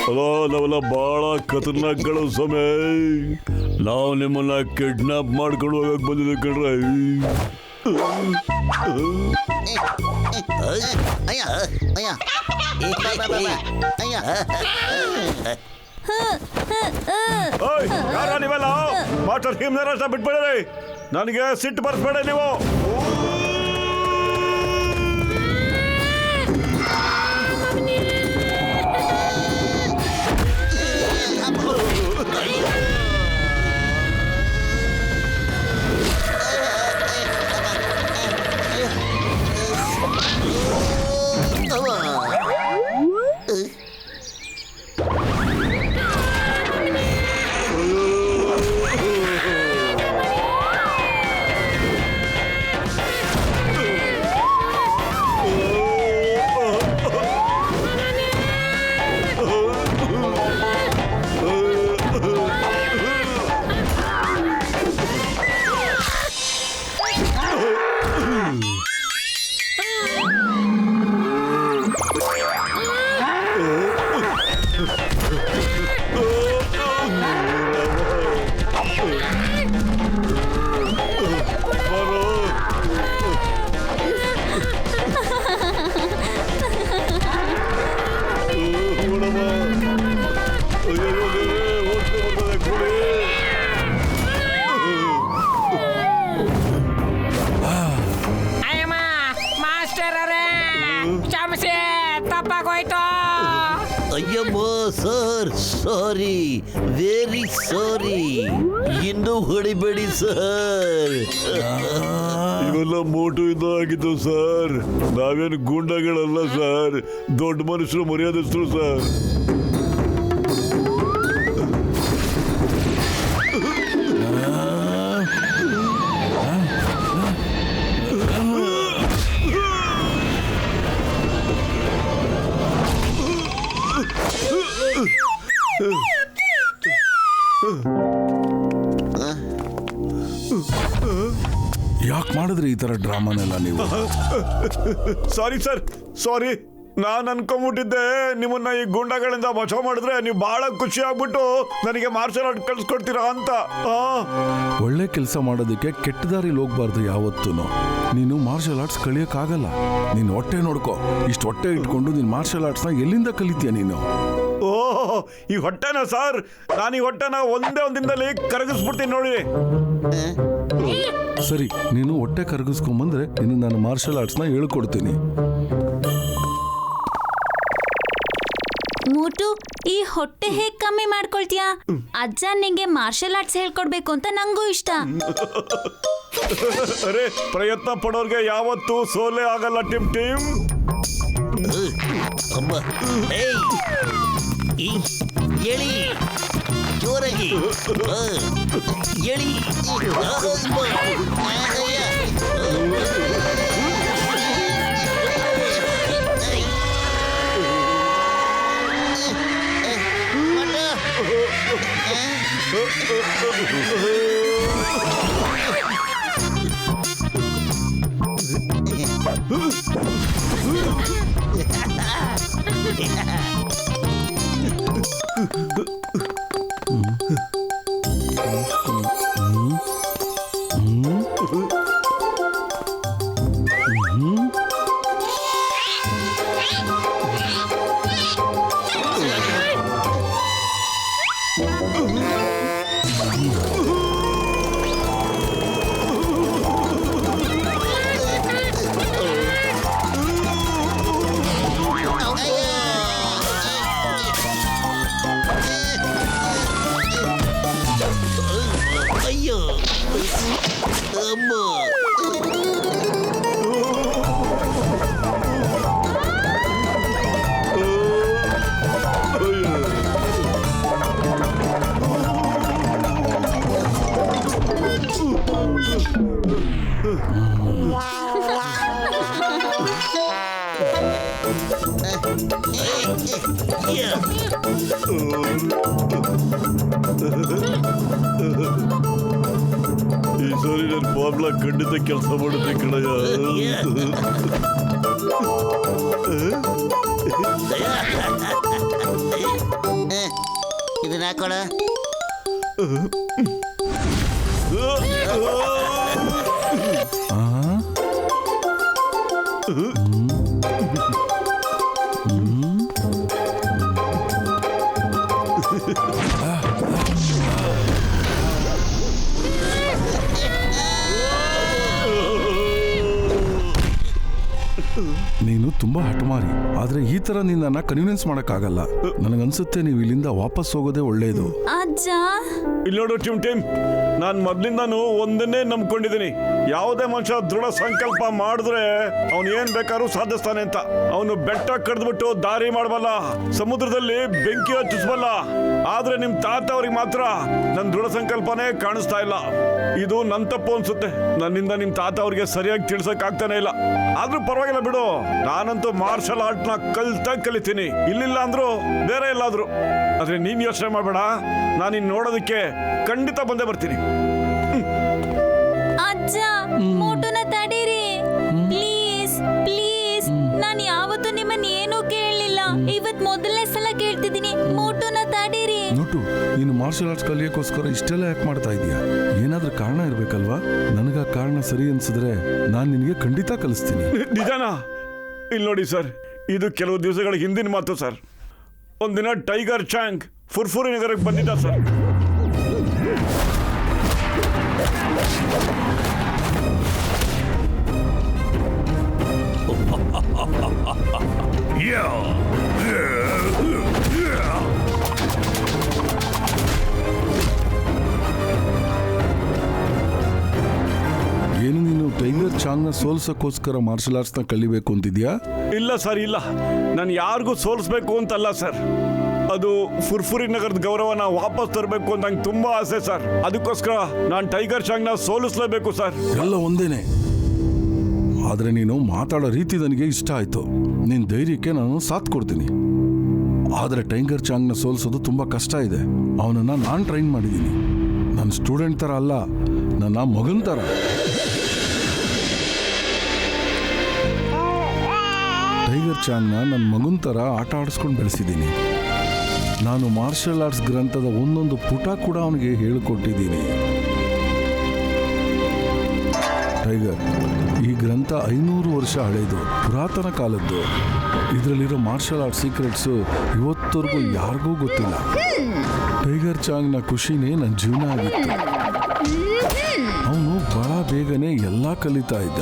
ಅಲೋ, ನಾವೆಲ್ಲ ಬಹಳ ಖತರ್ನಾಕ್ಗಳು ಸಮಯ. ನಾವು ನಿಮ್ಮನ್ನ ಕಿಡ್ನಾಪ್ ಮಾಡ್ಕೊಂಡು ಹೋಗಕ್ ಬಂದಿದ್ದೆ ಕಣ್ರೆ. ಅಯ್ಯ ಅಯ್ಯ ಅಯ್ಯ ಯಾರ ನೀವೆಲ್ಲ? ಮಾಸ್ಟರ್ ಹಿಮ್ನರೇಶ್ನ ಬಿಟ್ಬಿಡ್ರಿ. ನನಗೆ ಸಿಟ್ಟು ಬರ್ಸ್ಬೇಡ ನೀವು. ಅಯ್ಯಮ್ಮ ಸರ್, ಸಾರಿ, ವೆರಿ ಸಾರಿ. ಇನ್ನೂ ಹೊಡಿಬೇಡಿ ಸರ್. ಇವೆಲ್ಲ ಮೋಟು ಇಂದ ಆಗಿದ್ದು ಸರ್. ನಾವೇನು ಗೂಂಡಾಗಳಲ್ಲ ಸರ್, ದೊಡ್ಡ ಮನುಷ್ಯರು ಮರ್ಯಾದೆಸ್ತರು ಸರ್. ಯಾಕೆ ಮಾಡಿದ್ರಿ ಈ ತರ ಡ್ರಾಮಾನೆಲ್ಲ ನೀವು? ಸಾರಿ ಸರ್, ಸಾರಿ. ನಾನು ಅನ್ಕೊಂಡ್ಬಿಟ್ಟಿದ್ದೆ ನಿಮ್ಮನ್ನ ಈ ಗುಂಡಗಳಿಂದ ಬಚಾವ್ ಮಾಡಿದ್ರೆ ನೀವು ಬಹಳ ಖುಷಿ ಆಗ್ಬಿಟ್ಟು ನನಗೆ ಮಾರ್ಷಲ್ ಆರ್ಟ್ ಕಳ್ಸ್ಕೊಡ್ತೀರಾ ಅಂತ. ಒಳ್ಳೆ ಕೆಲಸ ಮಾಡೋದಕ್ಕೆ ಕೆಟ್ಟ ದಾರಿಲಿ ಹೋಗ್ಬಾರ್ದು ಯಾವತ್ತೂ. ನೀನು ಮಾರ್ಷಲ್ ಆರ್ಟ್ಸ್ ಕಲಿಯಕ್ಕಾಗಲ್ಲ. ನೀನು ಹೊಟ್ಟೆ ನೋಡ್ಕೋ. ಇಷ್ಟು ಹೊಟ್ಟೆ ಇಟ್ಕೊಂಡು ನೀನು ಮಾರ್ಷಲ್ ಆರ್ಟ್ಸ್ನ ಎಲ್ಲಿಂದ ಕಲಿತೀಯ ನೀನು? ಓಹ್, ಈ ಹೊಟ್ಟೆನ ಸರ್, ನಾನು ಈ ಹೊಟ್ಟೆನ ಒಂದೇ ದಿನದಲ್ಲಿ ಕರಗಿಸ್ಬಿಡ್ತೀನಿ ನೋಡಿ. ಸರಿ, ನೀನು ಹೊಟ್ಟೆ ಕರಗಿಸ್ಕೊಂಬಂದ್ರೆ ಇನ್ನು ನಾನು ಮಾರ್ಷಲ್ ಆರ್ಟ್ಸ್ನ ಹೇಳ್ಕೊಡ್ತೀನಿ. ಮೋಟು, ಈ ಹೊಟ್ಟೆ ಹೇಗ್ ಕಮ್ಮಿ ಮಾಡ್ಕೊಳ್ತೀಯಾ? ಅಜ್ಜ ನಿಂಗೆ ಮಾರ್ಷಲ್ ಆರ್ಟ್ಸ್ ಹೇಳ್ಕೊಡ್ಬೇಕು ಅಂತ ನಂಗೂ ಇಷ್ಟ. ಅರೆ, ಪ್ರಯತ್ನ ಪಡೋರ್ಗೆ ಯಾವತ್ತೂ ಸೋಲೆ ಆಗಲ್ಲ ಟಿಮ್ ಟಿಮ್. ಅಮ್ಮ, ಎಳಿ ಜೋರಾಗಿ ಎಳಿ. ಈ ಸರಿ ನನ್ನ ಪಾಬ್ಲ ಖಂಡಿತ ಕೆಲಸ ಮಾಡುತ್ತೆ ಕಣಯ್ಯ. ಇದನ್ನ ಹಾಕೋಳ. ನೀನು ತುಂಬಾ ಹಠಮಾರಿ, ಆದ್ರೆ ಈ ತರ ನಿನ್ನ ಕನ್ವಿನ್ಸ್ ಮಾಡಕ್ಕಾಗಲ್ಲ. ನನಗನ್ಸುತ್ತೆ ನೀವು ಇಲ್ಲಿಂದ ವಾಪಸ್ ಹೋಗೋದೇ ಒಳ್ಳೇದು. ಅಜ್ಜ ಇಲ್ಲಿ ನೋಡು ಟಿಮ್, ನಾನು ಮೊದ್ಲಿಂದಾನು ಒಂದನ್ನೇ ನಂಬ್ಕೊಂಡಿದ್ದೀನಿ. ಯಾವುದೇ ಮನುಷ್ಯ ದೃಢ ಸಂಕಲ್ಪ ಮಾಡಿದ್ರೆ ಅವನು ಏನ್ ಬೇಕಾದ್ರೂ ಸಾಧಿಸ್ತಾನೆ ಅಂತ. ಅವನು ಬೆಟ್ಟ ಕಡ್ದ್ಬಿಟ್ಟು ದಾರಿ ಮಾಡಬಲ್ಲ, ಸಮುದ್ರದಲ್ಲಿ ಬೆಂಕಿ ಹಚ್ಚಿಸಬಲ್ಲ. ಆದ್ರೆ ನಿಮ್ ತಾತ ಅವ್ರಿಗೆ ಮಾತ್ರ ನನ್ನ ದೃಢ ಸಂಕಲ್ಪನೇ ಕಾಣಿಸ್ತಾ ಇಲ್ಲ. ಇದು ನನ್ ತಪ್ಪು ಅನ್ಸುತ್ತೆ. ನನ್ನಿಂದ ನಿಮ್ ತಾತ ಅವ್ರಿಗೆ ಸರಿಯಾಗಿ ತಿಳ್ಸಕ್ ಆಗ್ತಾನೆ ಇಲ್ಲ. ಆದ್ರೂ ಪರವಾಗಿಲ್ಲ ಬಿಡು, ನಾನಂತೂ ಮಾರ್ಷಲ್ ಆರ್ಟ್ ನ ಕಲಿತೀನಿ. ಇಲ್ಲಿಲ್ಲ ಅಂದ್ರು ಬೇರೆ ಎಲ್ಲಾದ್ರು. ಆದ್ರೆ ನೀನ್ ಯೋಚನೆ ಮಾಡ್ಬೇಡ, ನಾನು ಇನ್ ನೋಡೋದಕ್ಕೆ ಖಂಡಿತ ಬಂದೇ ಬರ್ತೀನಿ. ಅಜ್ಜ ಮೋಟುನ ತಡೀರಿ ಪ್ಲೀಸ್ ಪ್ಲೀಸ್. ನಾನು ಯಾವತ್ತೂ ನಿಮ್ಮನ್ನ ಏನೂ ಕೇಳಲಿಲ್ಲ, ಇವತ್ ಮೊದಲನೇ ಸಲ ಕೇಳ್ತಿದ್ದೀನಿ. ಮೋಟುನ ತಡೀರಿ. ನೋಟು, ನೀನು ಮಾರ್ಷಲ್ ಆರ್ಟ್ಸ್ ಕಲಿಯೋಕ್ಕೋಸ್ಕರ ಇಷ್ಟೆಲ್ಲ ಯಾಕೆ ಮಾಡ್ತಾ ಇದೀಯಾ? ಏನಾದ್ರೂ ಕಾರಣ ಇರ್ಬೇಕಲ್ವಾ? ನನಗ ಕಾರಣ ಸರಿ ಅನ್ಸಿದ್ರೆ ನಾನು ನಿನಗೆ ಖಂಡಿತ ಕಲಿಸ್ತೀನಿ. ನಿಜಾನಾ? ಇಲ್ಲಿ ನೋಡಿ ಸರ್, ಇದು ಕೆಲವು ದಿವಸಗಳ ಹಿಂದಿನ ಮಾತು ಸರ್. ಒಂದಿನ ಟೈಗರ್ ಚಾಂಗ್ ಫುರ್ಫುರಿ ನಗರಕ್ಕೆ ಬಂದಿದ್ದ ಸರ್. ಏನು ನೀನು ಟೈಗರ್ ಚಾಂಗ್ನ ಸೋಲ್ಸಕ್ಕೋಸ್ಕರ ಮಾರ್ಷಲ್ ಆರ್ಟ್ಸ್ ನ ಕಲಿಬೇಕು ಅಂತಿದ್ಯಾ? ಇಲ್ಲ ಸರ್, ಇಲ್ಲ. ನಾನು ಯಾರಿಗೂ ಸೋಲಿಸ್ಬೇಕು ಅಂತಲ್ಲ ಸರ್. ಅದು ಫುರ್ಫುರಿ ನಗರದ ಗೌರವನ ವಾಪಸ್ ತರಬೇಕು ಅಂತ ನಂಗೆ ತುಂಬಾ ಆಸೆ ಸರ್. ಅದಕ್ಕೋಸ್ಕರ ನಾನು ಟೈಗರ್ ಚಾಂಗ್ನ ಸೋಲಿಸಲೇಬೇಕು ಸರ್. ಎಲ್ಲ ಒಂದೇನೆ, ಆದ್ರೆ ನೀನು ಮಾತಾಡೋ ರೀತಿ ನನಗೆ ಇಷ್ಟ ಆಯ್ತು. ನಿನ್ ಧೈರ್ಯಕ್ಕೆ ನಾನು ಸಾಥ್ ಕೊಡ್ತೀನಿ. ಆದ್ರೆ ಟೈಗರ್ ಚಾಂಗ್ನ ಸೋಲ್ಸೋದು ತುಂಬಾ ಕಷ್ಟ ಇದೆ. ಅವನನ್ನ ನಾನು ಟ್ರೈನ್ ಮಾಡಿದ್ದೀನಿ. ನನ್ನ ಸ್ಟೂಡೆಂಟ್ ತರ ಅಲ್ಲ, ನನ್ನ ಮಗನ್ ತರ. ಟೈಗರ್ ಚಾಂಗ್ನ ನನ್ನ ಮಗನ್ ತರ ಆಟ ಆಡಿಸ್ಕೊಂಡು ಬೆಳೆಸಿದ್ದೀನಿ. ನಾನು ಮಾರ್ಷಲ್ ಆರ್ಟ್ಸ್ ಗ್ರಂಥದ ಒಂದೊಂದು ಪುಟ ಕೂಡ ಅವನಿಗೆ ಹೇಳಿಕೊಟ್ಟಿದ್ದೀನಿ. ಟೈಗರ್, ಈ ಗ್ರಂಥ 500 ವರ್ಷ ಹಳೆಯದು, ಪುರಾತನ ಕಾಲದ್ದು. ಇದರಲ್ಲಿರೋ ಮಾರ್ಷಲ್ ಆರ್ಟ್ ಸೀಕ್ರೆಟ್ಸು ಇವತ್ತವರೆಗೂ ಯಾರಿಗೂ ಗೊತ್ತಿಲ್ಲ. ಟೈಗರ್ ಚಾಂಗ್ನ ಖುಷಿನೇ ನನ್ನ ಜೀವನ ಆಗಿತ್ತು. ಅವನು ಬಹಳ ಬೇಗನೆ ಎಲ್ಲ ಕಲಿತಾ ಇದ್ದ.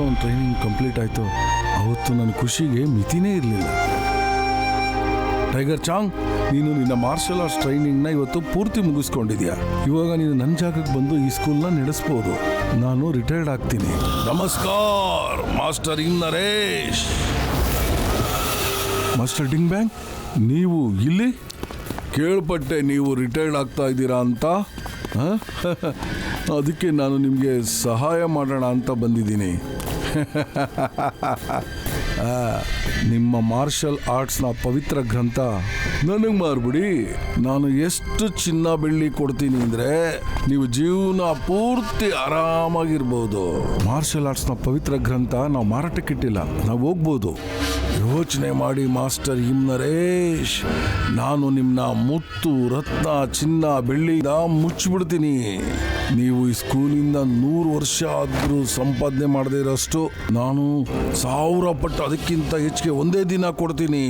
ಅವನು ಟ್ರೈನಿಂಗ್ ಕಂಪ್ಲೀಟ್ ಆಯಿತು, ಅವತ್ತು ನನ್ನ ಖುಷಿಗೆ ಮಿತಿನೇ ಇರಲಿಲ್ಲ. ಟೈಗರ್ ಚಾಂಗ್, ನೀನು ನಿನ್ನ ಮಾರ್ಷಲ್ ಆರ್ಟ್ಸ್ ಟ್ರೈನಿಂಗ್ನ ಇವತ್ತು ಪೂರ್ತಿ ಮುಗಿಸ್ಕೊಂಡಿದ್ಯಾ. ಇವಾಗ ನೀನು ನನ್ನ ಜಾಗಕ್ಕೆ ಬಂದು ಈ ಸ್ಕೂಲ್ನ ನಡೆಸ್ಬೋದು. ನಾನು ರಿಟೈರ್ಡ್ ಆಗ್ತೀನಿ. ನಮಸ್ಕಾರ master Naresh. Master ding bang, ನೀವು ಇಲ್ಲಿ? ಕೇಳ್ಪಟ್ಟೆ ನೀವು ರಿಟೈರ್ಡ್ ಆಗ್ತಾ ಇದ್ದೀರಾ ಅಂತ. ಅದಕ್ಕೆ ನಾನು ನಿಮಗೆ ಸಹಾಯ ಮಾಡೋಣ ಅಂತ ಬಂದಿದ್ದೀನಿ. ನಿಮ್ಮ ಮಾರ್ಷಲ್ ಆರ್ಟ್ಸ್ನ ಪವಿತ್ರ ಗ್ರಂಥ ನನಗೆ ಮಾರ್ಬಿಡಿ. ನಾನು ಎಷ್ಟು ಚಿನ್ನ ಬೆಳ್ಳಿ ಕೊಡ್ತೀನಿ ಅಂದರೆ ನೀವು ಜೀವನ ಪೂರ್ತಿ ಆರಾಮಾಗಿರ್ಬೋದು. ಮಾರ್ಷಲ್ ಆರ್ಟ್ಸ್ನ ಪವಿತ್ರ ಗ್ರಂಥ ನಾವು ಮಾರಾಟಕ್ಕಿಟ್ಟಿಲ್ಲ, ನಾವು ಹೋಗ್ಬೋದು. ಯೋಚನೆ ಮಾಡಿ ಮಾಸ್ಟರ್ ನರೇಶ್, ನಾನು ನಿಮ್ಮನ್ನ ಮುತ್ತು ರತ್ನ ಚಿನ್ನ ಬೆಳ್ಳಿಯಿಂದ ಮುಚ್ಚಿಬಿಡ್ತೀನಿ. ನೀವು ಈ ಸ್ಕೂಲಿಂದ 100 ವರ್ಷ ಆದರೂ ಸಂಪಾದನೆ ಮಾಡದೇ ಇರೋಷ್ಟು ನಾನು 1000 ಪಟ್ಟು ಅದಕ್ಕಿಂತ ಹೆಚ್ಚಿಗೆ ಒಂದೇ ದಿನ ಕೊಡ್ತೀನಿ.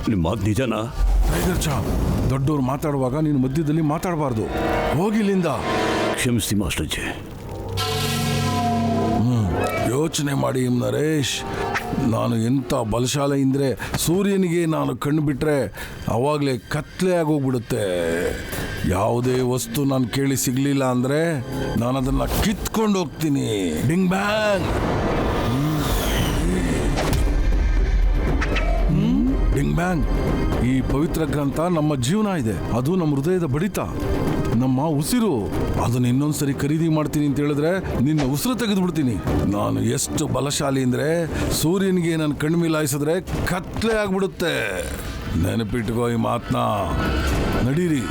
ನಿಮ್ಮ ಮಾತು ನಿಜನಾ? ಟೈಗರ್ ಚಾಂಗ್, ದೊಡ್ಡವರು ಮಾತಾಡುವಾಗ ನೀನು ಮಧ್ಯದಲ್ಲಿ ಮಾತಾಡಬಾರ್ದು. ಹೋಗಿಲ್ಲಿಂದ. ಕ್ಷಮಿಸಿ ಮಾಸ್ಟರ್ಜಿ. ಯೋಚನೆ ಮಾಡಿ ನರೇಶ್, ನಾನು ಎಂಥ ಬಲಶಾಲಿ ಅಂದರೆ ಸೂರ್ಯನಿಗೆ ನಾನು ಕಣ್ಣು ಬಿಟ್ಟರೆ ಅವಾಗಲೇ ಕತ್ಲೆ ಆಗೋಗ್ಬಿಡುತ್ತೆ. ಯಾವುದೇ ವಸ್ತು ನಾನು ಕೇಳಿ ಸಿಗಲಿಲ್ಲ ಅಂದರೆ ನಾನು ಅದನ್ನು ಕಿತ್ಕೊಂಡು ಹೋಗ್ತೀನಿ. Ding bang. Ding bang. ಈ ಪವಿತ್ರ ಗ್ರಂಥ ನಮ್ಮ ಜೀವನ ಇದೆ, ಅದು ನಮ್ಮ ಹೃದಯದ ಬಡಿತ, ನಮ್ಮ ಉಸಿರು. ಅದನ್ನ ಇನ್ನೊಂದ್ಸರಿ ಖರೀದಿ ಮಾಡ್ತೀನಿ ಅಂತ ಹೇಳಿದ್ರೆ ನಿನ್ನ ಉಸಿರು ತೆಗೆದುಬಿಡ್ತೀನಿ. ನಾನು ಎಷ್ಟು ಬಲಶಾಲಿ ಅಂದರೆ ಸೂರ್ಯನಿಗೆ ನಾನು ಕಣ್ಣು ಮಿಲಾಯಿಸಿದ್ರೆ ಕತ್ಲೆ ಆಗ್ಬಿಡುತ್ತೆ. ನೆನಪಿಟ್ಕೋ ಈ ಮಾತನ್ನ. ನಡೀರಿ.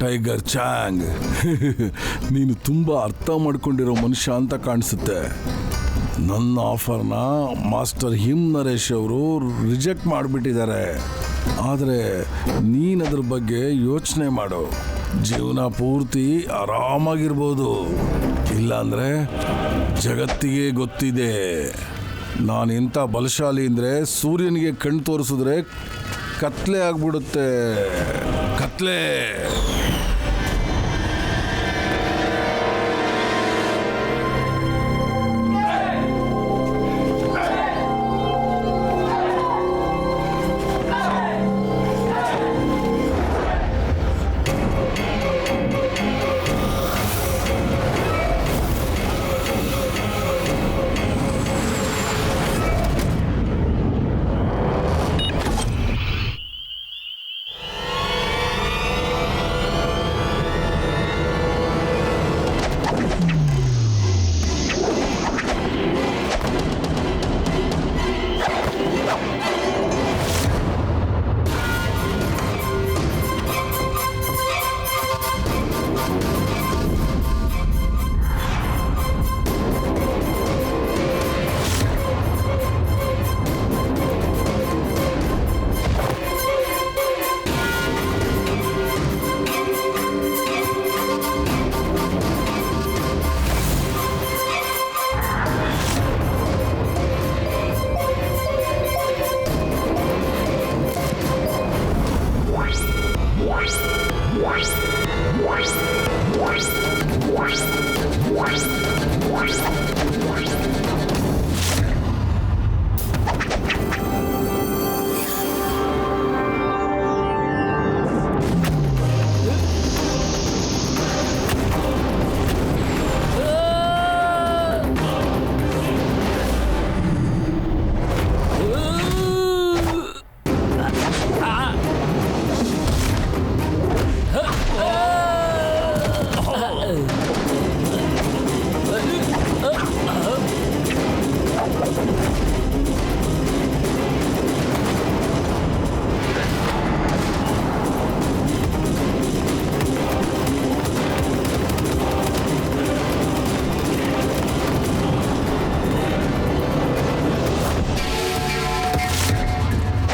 ಟೈಗರ್ ಚಾಂಗ್, ನೀನು ತುಂಬ ಅರ್ಥ ಮಾಡ್ಕೊಂಡಿರೋ ಮನುಷ್ಯ ಅಂತ ಕಾಣಿಸುತ್ತೆ. ನನ್ನ ಆಫರ್ನ ಮಾಸ್ಟರ್ ನರೇಶ್ ಅವರು ರಿಜೆಕ್ಟ್ ಮಾಡಿಬಿಟ್ಟಿದ್ದಾರೆ. ಆದರೆ ನೀನದ್ರ ಬಗ್ಗೆ ಯೋಚನೆ ಮಾಡು. ಜೀವನ ಪೂರ್ತಿ ಆರಾಮಾಗಿರ್ಬೋದು. ಇಲ್ಲಾಂದರೆ ಜಗತ್ತಿಗೆ ಗೊತ್ತಿದೆ ನಾನು ಎಂಥ ಬಲಶಾಲಿ ಅಂದರೆ ಸೂರ್ಯನಿಗೆ ಕಣ್ಣು ತೋರಿಸಿದ್ರೆ ಕತ್ಲೆ ಆಗ್ಬಿಡುತ್ತೆ. ಕತ್ಲೆ.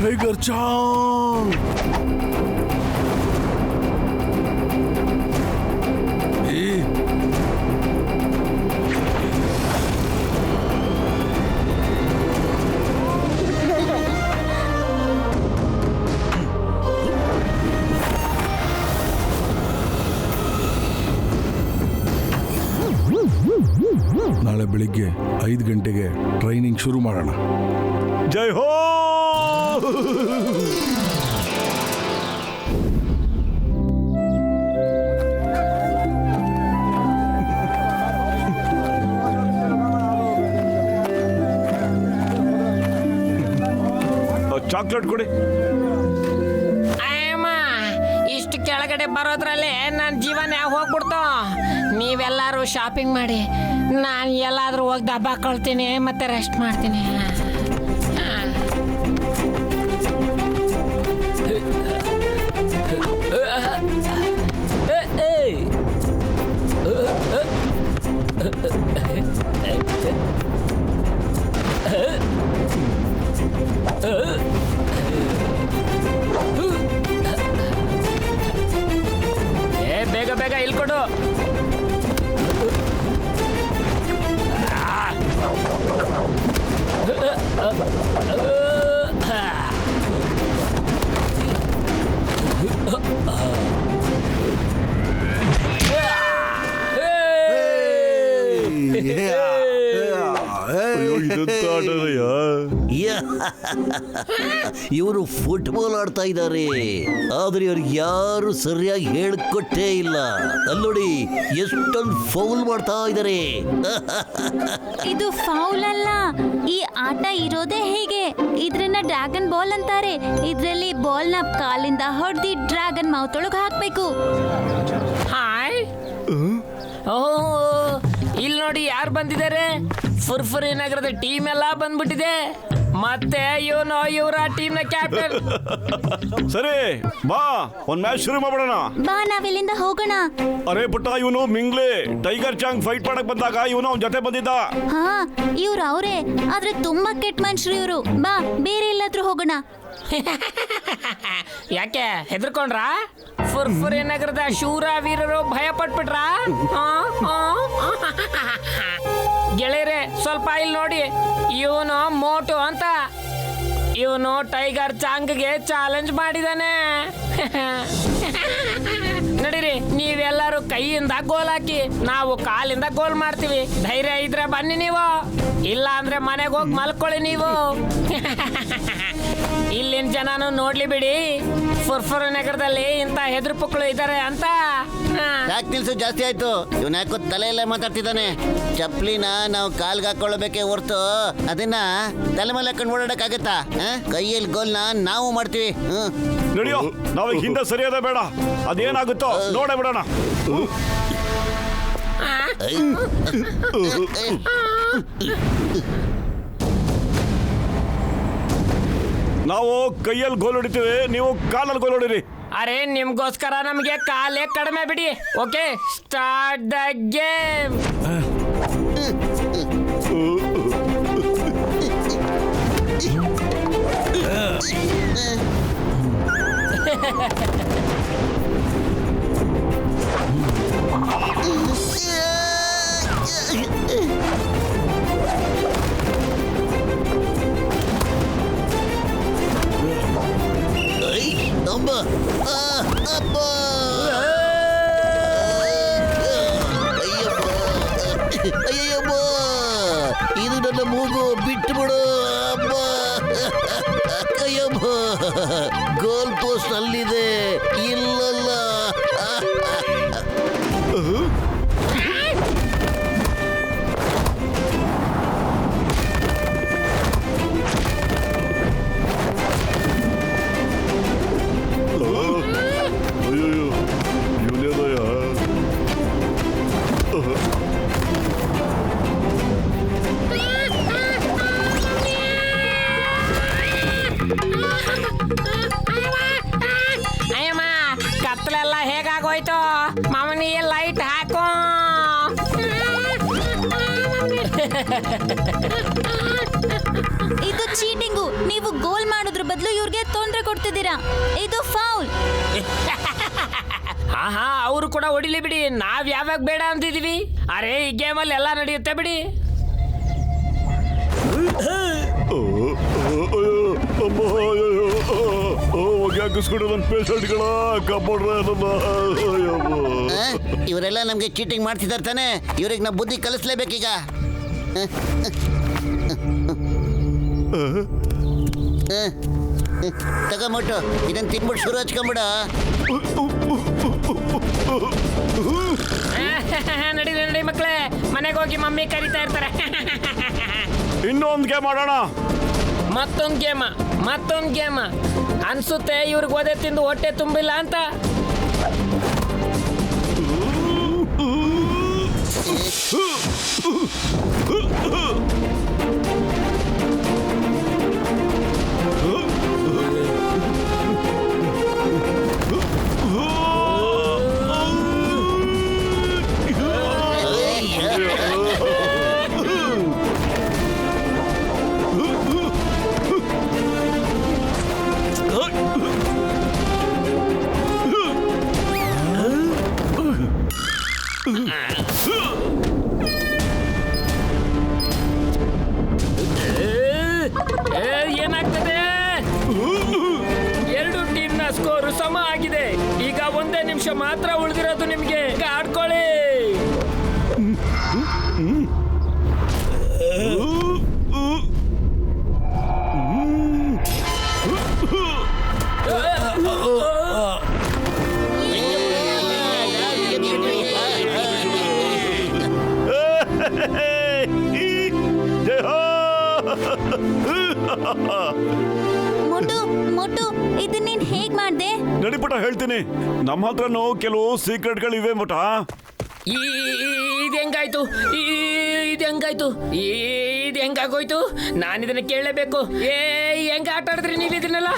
Tiger Chang! ನಾಳೆ ಬೆಳಿಗ್ಗೆ 5 ಗಂಟೆಗೆ ಟ್ರೈನಿಂಗ್ ಶುರು ಮಾಡೋಣ. ಜೈ ಹೋ. ಚಾಕ್ಲೇಟ್ ಕೊಡಿ. ಇಷ್ಟು ಕೆಳಗಡೆ ಬರೋದ್ರಲ್ಲೇ ನನ್ನ ಜೀವನ ಹೋಗ್ಬಿಡ್ತು. ನೀವೆಲ್ಲರೂ ಶಾಪಿಂಗ್ ಮಾಡಿ, ನಾನು ಎಲ್ಲಾದ್ರೂ ಹೋಗಿ ದಬ್ಬ ಹಾಕೊಳ್ತೀನಿ, ಮತ್ತೆ ರೆಸ್ಟ್ ಮಾಡ್ತೀನಿ. ಬೇಗ ಬೇಗ ಇಲ್ಕೊಡು. ಇವರು ಫುಟ್ಬಾಲ್ ಆಡ್ತಾ ಇದ್ದಾರೆ, ಆದ್ರೆ ಇವ್ರಿಗೆ ಯಾರು ಸರಿಯಾಗಿ ಹೇಳ್ಕೊಟ್ಟೇ ಇಲ್ಲ. ಅಲ್ಲೋಡಿ ಎಷ್ಟೊಂದು ಫೌಲ್ ಮಾಡ್ತಾ ಇದ್ದಾರೆ. ಇದು ಫೌಲ್ ಅಲ್ಲ, ಈ ಆಟ ಇರೋದೇ ಹೇಗೆ. ಇದ್ರನ್ನ ಡ್ರ್ಯಾಗನ್ ಬಾಲ್ ಅಂತಾರೆ. ಇದ್ರಲ್ಲಿ ಬಾಲ್ ನ ಕಾಲಿಂದ ಹೊಡೆದಿ ಡ್ರ್ಯಾಗನ್ ಮೌತ್ ಒಳಗೆ ಹಾಕ್ಬೇಕು. ಹಾಯ್, ಇಲ್ಲಿ ನೋಡಿ ಯಾರು ಬಂದಿದ್ದಾರೆ. ಫುರ್ಫುರಿ ನಗರದ ಟೀಮ್ ಎಲ್ಲ ಬಂದ್ಬಿಟ್ಟಿದೆ. ಮತ್ತೆ ಇವರ ಟೀಮ್ ನ ಕ್ಯಾಪ್ಟನ್. ಸರಿ ಬಾ, ಒಂದ್ ಮ್ಯಾಚ್ ಶುರು ಮಾಡೋಣ. ಬಾ, ನಾವಿಲ್ಲಿಂದ ಹೋಗೋಣ. ಅರೆ ಪುಟ್ಟ, ಇವನು ಮಿಂಗ್ಲೆ ಟೈಗರ್ ಚಾಂಗ್ ಫೈಟ್ ಮಾಡಕ್ ಬಂದಾಗ ಇವನು ಅವನ ಜೊತೆ ಬಂದಿದ್ದ. ಹಾ, ಇವ್ರು ಅವರೇ, ಆದ್ರೆ ತುಂಬಾ ಕೆಟ್ಟ ಮನುಷ್ಯರು ಇವರು. ಬಾ, ಬೇರೆ ಎಲ್ಲಾದ್ರೂ ಹೋಗೋಣ. ಯಾಕೆ ಹೆದರ್ಕೊಂಡ್ರಾ? ಫುರ್ಫುರಿ ನಗರದ ಶೂರ ವೀರರು ಭಯ ಪಟ್ಬಿಟ್ರಾ? ಗೆಳೆಯರೆ, ಸ್ವಲ್ಪ ಇಲ್ಲಿ ನೋಡಿ. ಇವನು ಮೋಟು ಅಂತ. ಇವನು ಟೈಗರ್ ಚಾಂಗ್ಗೆ ಚಾಲೆಂಜ್ ಮಾಡಿದಾನೆ. ನಡೀರಿ, ನೀವೆಲ್ಲರೂ ಕೈಯಿಂದ ಗೋಲ್ ಹಾಕಿ, ನಾವು ಕಾಲಿಂದ ಗೋಲ್ ಮಾಡ್ತೀವಿ. ಧೈರ್ಯ ಇದ್ರೆ ಬನ್ನಿ ನೀವು, ಇಲ್ಲ ಅಂದ್ರೆ ಮನೆಗೆ ಹೋಗಿ ಮಲ್ಕೊಳ್ಳಿ ನೀವು. ಇಲ್ಲಿನ ಜನನು ನೋಡ್ಲಿ ಬಿಡಿ, ಫುರ್ಫುರಿ ನಗರದಲ್ಲಿ ಇಂತ ಹೆದ್ರು ಪುಕ್ಕಳು ಇದ್ದಾರೆ ಅಂತ. ಯಾಕೆ ನಿಲ್ಸು, ಜಾಸ್ತಿ ಆಯ್ತು. ಇವನ್ ಯಾಕೋ ತಲೆಯಲ್ಲೇ ಮಾತಾಡ್ತಿದ್ದಾನೆ. ಚಪ್ಲಿನ ನಾವು ಕಾಲ್ಗೆ ಹಾಕೊಳ್ಳಬೇಕೆ ಹೊರ್ತು ಅದನ್ನ ತಲೆ ಮೇಲೆ ಹಾಕೊಂಡು ಓಡಾಡಕ್ಕಾಗತ್ತಾ? ಕೈಯಲ್ಲಿ ಗೋಲ್ನ ನಾವು ಮಾಡ್ತೀವಿ. ನಡೆಯೋ, ನಾವೀಗ ಹಿಂದೆ ಸರಿಯೋದೇ ಬೇಡ, ಅದೇನಾಗುತ್ತೋ ನೋಡೇ ಬಿಡೋಣ. ನಾವು ಕೈಯಲ್ಲಿ ಗೋಲ್ ಹೊಡಿತೀವಿ, ನೀವು ಕಾಲಲ್ಲಿ ಗೋಲ್ ಹೊಡಿರಿ. ಅರೆ, ನಿಮ್ಗೋಸ್ಕರ ನಮಗೆ ಕಾಲೇ ಕಡಿಮೆ ಬಿಡಿ. Okay, start the game. ಅಯ್ಯಮ್ಮ, ಇದು ನನ್ನ ಮೂಗು, ಬಿಟ್ಟು ಬಿಡು. ಅಮ್ಮ, ಅಯ್ಯಮ್ಮ, ಗೋಲ್ ಪೋಸ್ಟ್ ಅಲ್ಲಿದೆ. ಇಲ್ಲಲ್ಲ. ಅಯ್ಯಮ್ಮ, ಕತ್ಲೆಲ್ಲ ಹೇಗಾಗೋಯ್ತು. ಮಾಮನಿ ಲೈಟ್ ಹಾಕೋ. ಇದು ಚೀಟಿಂಗು. ನೀವು ಗೋಲ್ ಮಾಡೋದ್ರ ಬದಲು ಇವ್ರಿಗೆ ತೊಂದರೆ ಕೊಡ್ತಿದ್ದೀರಾ. ಇದು ಫೌಲ್. ಹಾ, ಅವರು ಕೂಡ ಹೊಡಿಲಿ ಬಿಡಿ. ನಾವ್ ಯಾವಾಗ ಬೇಡ ಅಂತಿದೀವಿ. ಅರೆ, ಈ ಗೇಮಲ್ಲಿ ಎಲ್ಲ ನಡೆಯುತ್ತೆ ಬಿಡಿ. ಇವರೆಲ್ಲ ನಮ್ಗೆ ಚೀಟಿಂಗ್ ಮಾಡ್ತಿದ್ದಾರೆ ತಾನೆ. ಇವ್ರಿಗೆ ನಾವು ಬುದ್ಧಿ ಕಲಿಸ್ಲೇಬೇಕೀಗ. ತಗೊಂಬಿಟ್ಟು ಇದನ್ನ ತಿನ್ಬಿಟ್ಟು ಶುರು ಹಚ್ಕೊಂಬಿಡ. ನಡಿ ನಡಿ ಮಕ್ಕಳೇ, ಮನೆಗೆ ಹೋಗಿ ಮಮ್ಮಿ ಕರಿತಾ ಇರ್ತಾರೆ. ಇನ್ನೊಂದು ಗೇಮ್ ಮಾಡೋಣ. ಮತ್ತೊಂದು ಗೇಮ್ ಅನ್ಸುತ್ತೆ ಇವ್ರಿಗೆ ಒದೆ ತಿಂದು ಹೊಟ್ಟೆ ತುಂಬಿಲ್ಲ ಅಂತ. ಏನಾಗ್ತದೆ? ಎರಡು ಟೀಮ್ನ ಸ್ಕೋರು ಸಮ ಆಗಿದೆ. ಈಗ ಒಂದೇ ನಿಮಿಷ ಮಾತ್ರ ಉಳಿದಿರೋದು ನಿಮ್ಗೆ. ಆಡ್ಕೊಳ್ಳಿ. ಮೋಟು ಇದನ್ನ ನೀನ್ ಹೇಗ್ ಮಾಡ್ದೆ? ನಡಿಪುಟ ಹೇಳ್ತೀನಿ. ನಮ್ಮ ಹತ್ರನೂ ಕೆಲವು ಸೀಕ್ರೆಟ್ಗಳಿವೆ ಮಟ. ಇದು ಹೆಂಗಾಗೋಯ್ತು? ನಾನು ಇದನ್ನ ಕೇಳಲೇಬೇಕು. ಹೆಂಗ ಆಟ ಆಡಿದ್ರಿ ನೀವು ಇದನ್ನೆಲ್ಲ?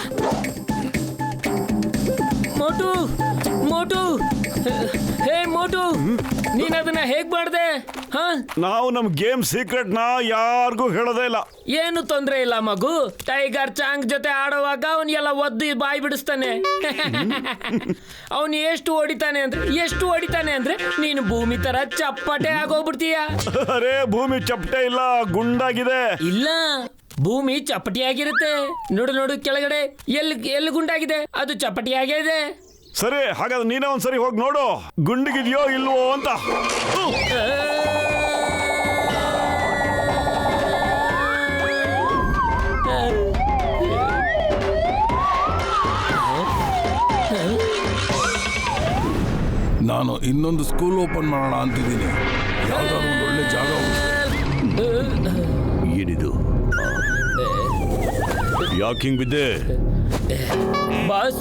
ಮೋಟು ಹೇ ಮೋಟು, ನೀನ್ ಅದನ್ನ ಹೇಗ್ ಮಾಡ್ದೆ? ನಾವು ನಮ್ ಗೇಮ್ ಸೀಕ್ರೆಟ್ ನ ಯಾರಿಗೂ ಹೇಳೋದೇ ಇಲ್ಲ. ಏನು ತೊಂದ್ರೆ ಇಲ್ಲ ಮಗು. ಟೈಗರ್ ಚಾಂಗ್ ಜೊತೆ ಆಡುವಾಗ ಅವನ್ ಎಲ್ಲ ಒದ್ದು ಬಾಯಿ ಬಿಡಿಸ್ತಾನೆ. ಅವನು ಎಷ್ಟು ಹೊಡಿತಾನೆ ಅಂದ್ರೆ ನೀನು ಭೂಮಿ ತರ ಚಪ್ಪಟೆ ಆಗೋಗ್ಬಿಡ್ತೀಯ. ಅರೆ ಭೂಮಿ ಚಪ್ಪಟೆ ಇಲ್ಲ, ಗುಂಡಾಗಿದೆ. ಇಲ್ಲ, ಭೂಮಿ ಚಪ್ಪಟಿಯಾಗಿರುತ್ತೆ. ನೋಡು ಕೆಳಗಡೆ ಎಲ್ಲಿ ಗುಂಡಾಗಿದೆ, ಅದು ಚಪ್ಪಟಿಯಾಗಿದೆ. ಸರಿ, ಹಾಗಾದ್ರೆ ನೀನೇ ಒಂದ್ಸರಿ ಹೋಗಿ ನೋಡು ಗುಂಡಿಗಿದೆಯೋ ಇಲ್ವೋ ಅಂತ. ನಾನು ಇನ್ನೊಂದು ಸ್ಕೂಲ್ ಓಪನ್ ಮಾಡೋಣ ಅಂತಿದ್ದೀನಿ. ಯಾವ್ದಾದ್ರು ಒಂದು ಒಳ್ಳೆ ಜಾಗ ಏನಿದು? ಯಾಕೆ ಹಿಂಗ್ ಬಿದ್ದೆ? ಬಾಸ್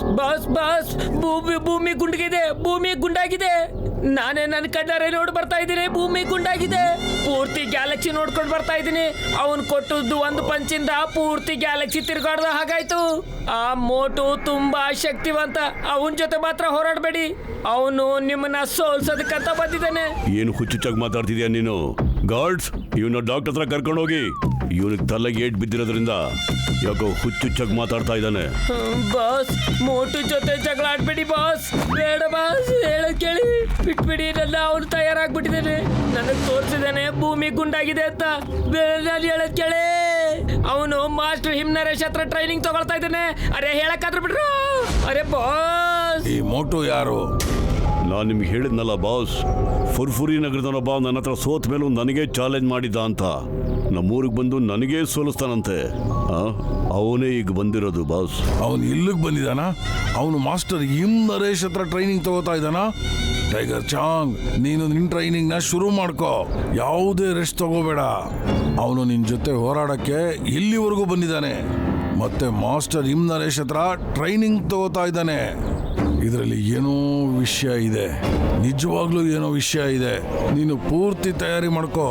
ಭೂಮಿ ಗುಂಡಾಗಿದೆ. ನಾನೇ ನನ್ನ ಕಣ್ಣಾರೆ ನೋಡಿ ಬರ್ತಾ ಇದ್ದೀನಿ. ಭೂಮಿ ಗುಂಡಾಗಿದೆ. ಪೂರ್ತಿ ಗ್ಯಾಲಕ್ಸಿ ನೋಡ್ಕೊಂಡು ಬರ್ತಾ ಇದ್ದೀನಿ. ಅವನು ಕೊಟ್ಟದ್ದು ಒಂದು ಪಂಚಿಂದ ಪೂರ್ತಿ ಗ್ಯಾಲಕ್ಸಿ ತಿರ್ಗಾಡ್ದ ಹಾಗಾಯ್ತು. ಆ ಮೋಟು ತುಂಬಾ ಶಕ್ತಿವಂತ. ಅವನ ಜೊತೆ ಮಾತ್ರ ಹೋರಾಡಬೇಡಿ. ಅವನು ನಿಮ್ಮನ್ನ ಸೋಲ್ಸೋದಕ್ಕಂತ ಬಂದಿದ್ದಾನೆ. ಏನು ಹುಚ್ಚುಚ್ಚಾಗಿ ಮಾತಾಡ್ತಿದ್ಯಾ ನೀನು? ಗಾರ್ಡ್ಸ್, ಇವನ ಡಾಕ್ಟರ್ ಹತ್ರ ಕರ್ಕೊಂಡು ಹೋಗಿ. ಇವನಿಗೆ ತಲೆಗೆ ಏಟ್ ಬಿದ್ದಿರೋದ್ರಿಂದ ಯಾಕೋ ಹುಚ್ಚುಚ್ಚಾಗಿ ಮಾತಾಡ್ತಾ ಇದ್ದಾನೆ. ಬಾಸ್, ಮೋಟು ಜೊತೆ ಜಗಳ ಆಡ್ಬೇಡಿ ಬಾಸ್. ಬೇಡ ಬಾಸ್, ಹೇಳೋದ್ ಕೇಳಿ ಬಿಟ್ಬಿಡಿ. ನನ್ನ ಅವನು ತಯಾರಾಗ್ಬಿಟ್ಟಿದ್ದಾನೆ. ನನಗೆ ತೋರಿಸಿದಾನೆ ಭೂಮಿ ಗುಂಡಾಗಿದೆ ಅಂತ. ನಾನು ಹೇಳೋದ್ ಕೇಳಿ. ಅವನು ಮಾಸ್ಟರ್ ಹಿಮ್ನರೇಶ್ ಹತ್ರ ಟ್ರೈನಿಂಗ್ ತಗೊಳ್ತಾ ಇದ್ದಾನೆ. ಅರೆ ಹೇಳಕ್ಕಾದ್ರೂ ಬಿಡ್ರು. ಅರೆ ಬಾಸ್, ಈ ಮೋಟು ಯಾರು? ನಾನು ನಿಮ್ಗೆ ಹೇಳಿದ್ನಲ್ಲ ಬಾಸ್, ಫುರ್ಫುರಿ ನಗರದವನೊಬ್ಬ ನನ್ನ ಹತ್ರ ಸೋತ್ ಮೇಲೂ ನನಗೆ ಚಾಲೆಂಜ್ ಮಾಡಿದ್ದ ಅಂತ. ನಮ್ಮೂರಿಗೆ ಬಂದು ನನಗೇ ಸೋಲಿಸ್ತಾನಂತೆ. ಅವನೇ ಈಗ ಬಂದಿರೋದು ಬಾಸ್. ಅವನು ಇಲ್ಲಿಗೆ ಬಂದಿದ್ದಾನ? ಅವನು ಮಾಸ್ಟರ್ ನರೇಶ್ ಹತ್ರ ಟ್ರೈನಿಂಗ್ ತಗೋತಾ ಇದ್ದಾನ? ಟೈಗರ್ ಚಾಂಗ್, ನೀನು ನಿನ್ನ ಟ್ರೈನಿಂಗ್ನ ಶುರು ಮಾಡ್ಕೋ. ಯಾವುದೇ ರೆಸ್ಟ್ ತಗೋಬೇಡ. ಅವನು ನಿನ್ನ ಜೊತೆ ಹೋರಾಡಕ್ಕೆ ಇಲ್ಲಿವರೆಗೂ ಬಂದಿದ್ದಾನೆ. ಮತ್ತೆ ಮಾಸ್ಟರ್ ನರೇಶ್ ಹತ್ರ ಟ್ರೈನಿಂಗ್ ತಗೋತಾ ಇದ್ದಾನೆ. ಇದರಲ್ಲಿ ಏನೋ ವಿಷಯ ಇದೆ, ನಿಜವಾಗ್ಲೂ ಏನೋ ವಿಷಯ ಇದೆ. ನೀನು ಪೂರ್ತಿ ತಯಾರಿ ಮಾಡ್ಕೋ,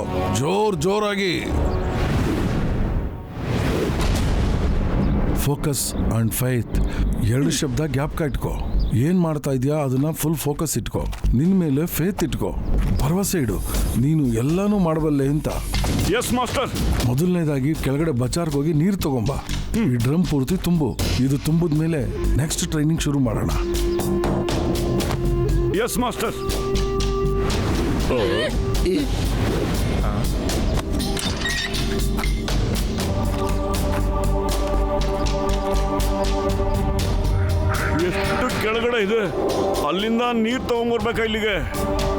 ಜೋರಾಗಿ. ಫೋಕಸ್ ಅಂಡ್ ಫೈತ್, ಎರಡು ಶಬ್ದ ಜ್ಞಾಪಕ ಇಟ್ಕೋ. ಏನ್ ಮಾಡ್ತಾ ಇದೆಯಾ ಅದನ್ನ ಫುಲ್ ಫೋಕಸ್ ಇಟ್ಕೋ. ನಿನ್ ಮೇಲೆ ಫೇತ್ ಇಟ್ಕೋ, ಭರವಸೆ ಇಡು, ನೀನು ಎಲ್ಲಾನು ಮಾಡಬಲ್ಲೆ ಅಂತ. S master. ಮೊದಲನೇದಾಗಿ ಕೆಳಗಡೆ ಬಚಾರ್ಗೆ ಹೋಗಿ ನೀರು ತಗೊಂಬ. ಈ ಡ್ರಮ್ ಪೂರ್ತಿ ತುಂಬು. ಇದು ತುಂಬಿದ ಮೇಲೆ ನೆಕ್ಸ್ಟ್ ಟ್ರೈನಿಂಗ್ ಶುರು ಮಾಡೋಣ. S master. ಎಷ್ಟು ಕೆಳಗಡೆ ಇದೆ, ಅಲ್ಲಿಂದ ನೀರು ತಗೊಂಡ್ಬರ್ಬೇಕಾ ಇಲ್ಲಿಗೆ?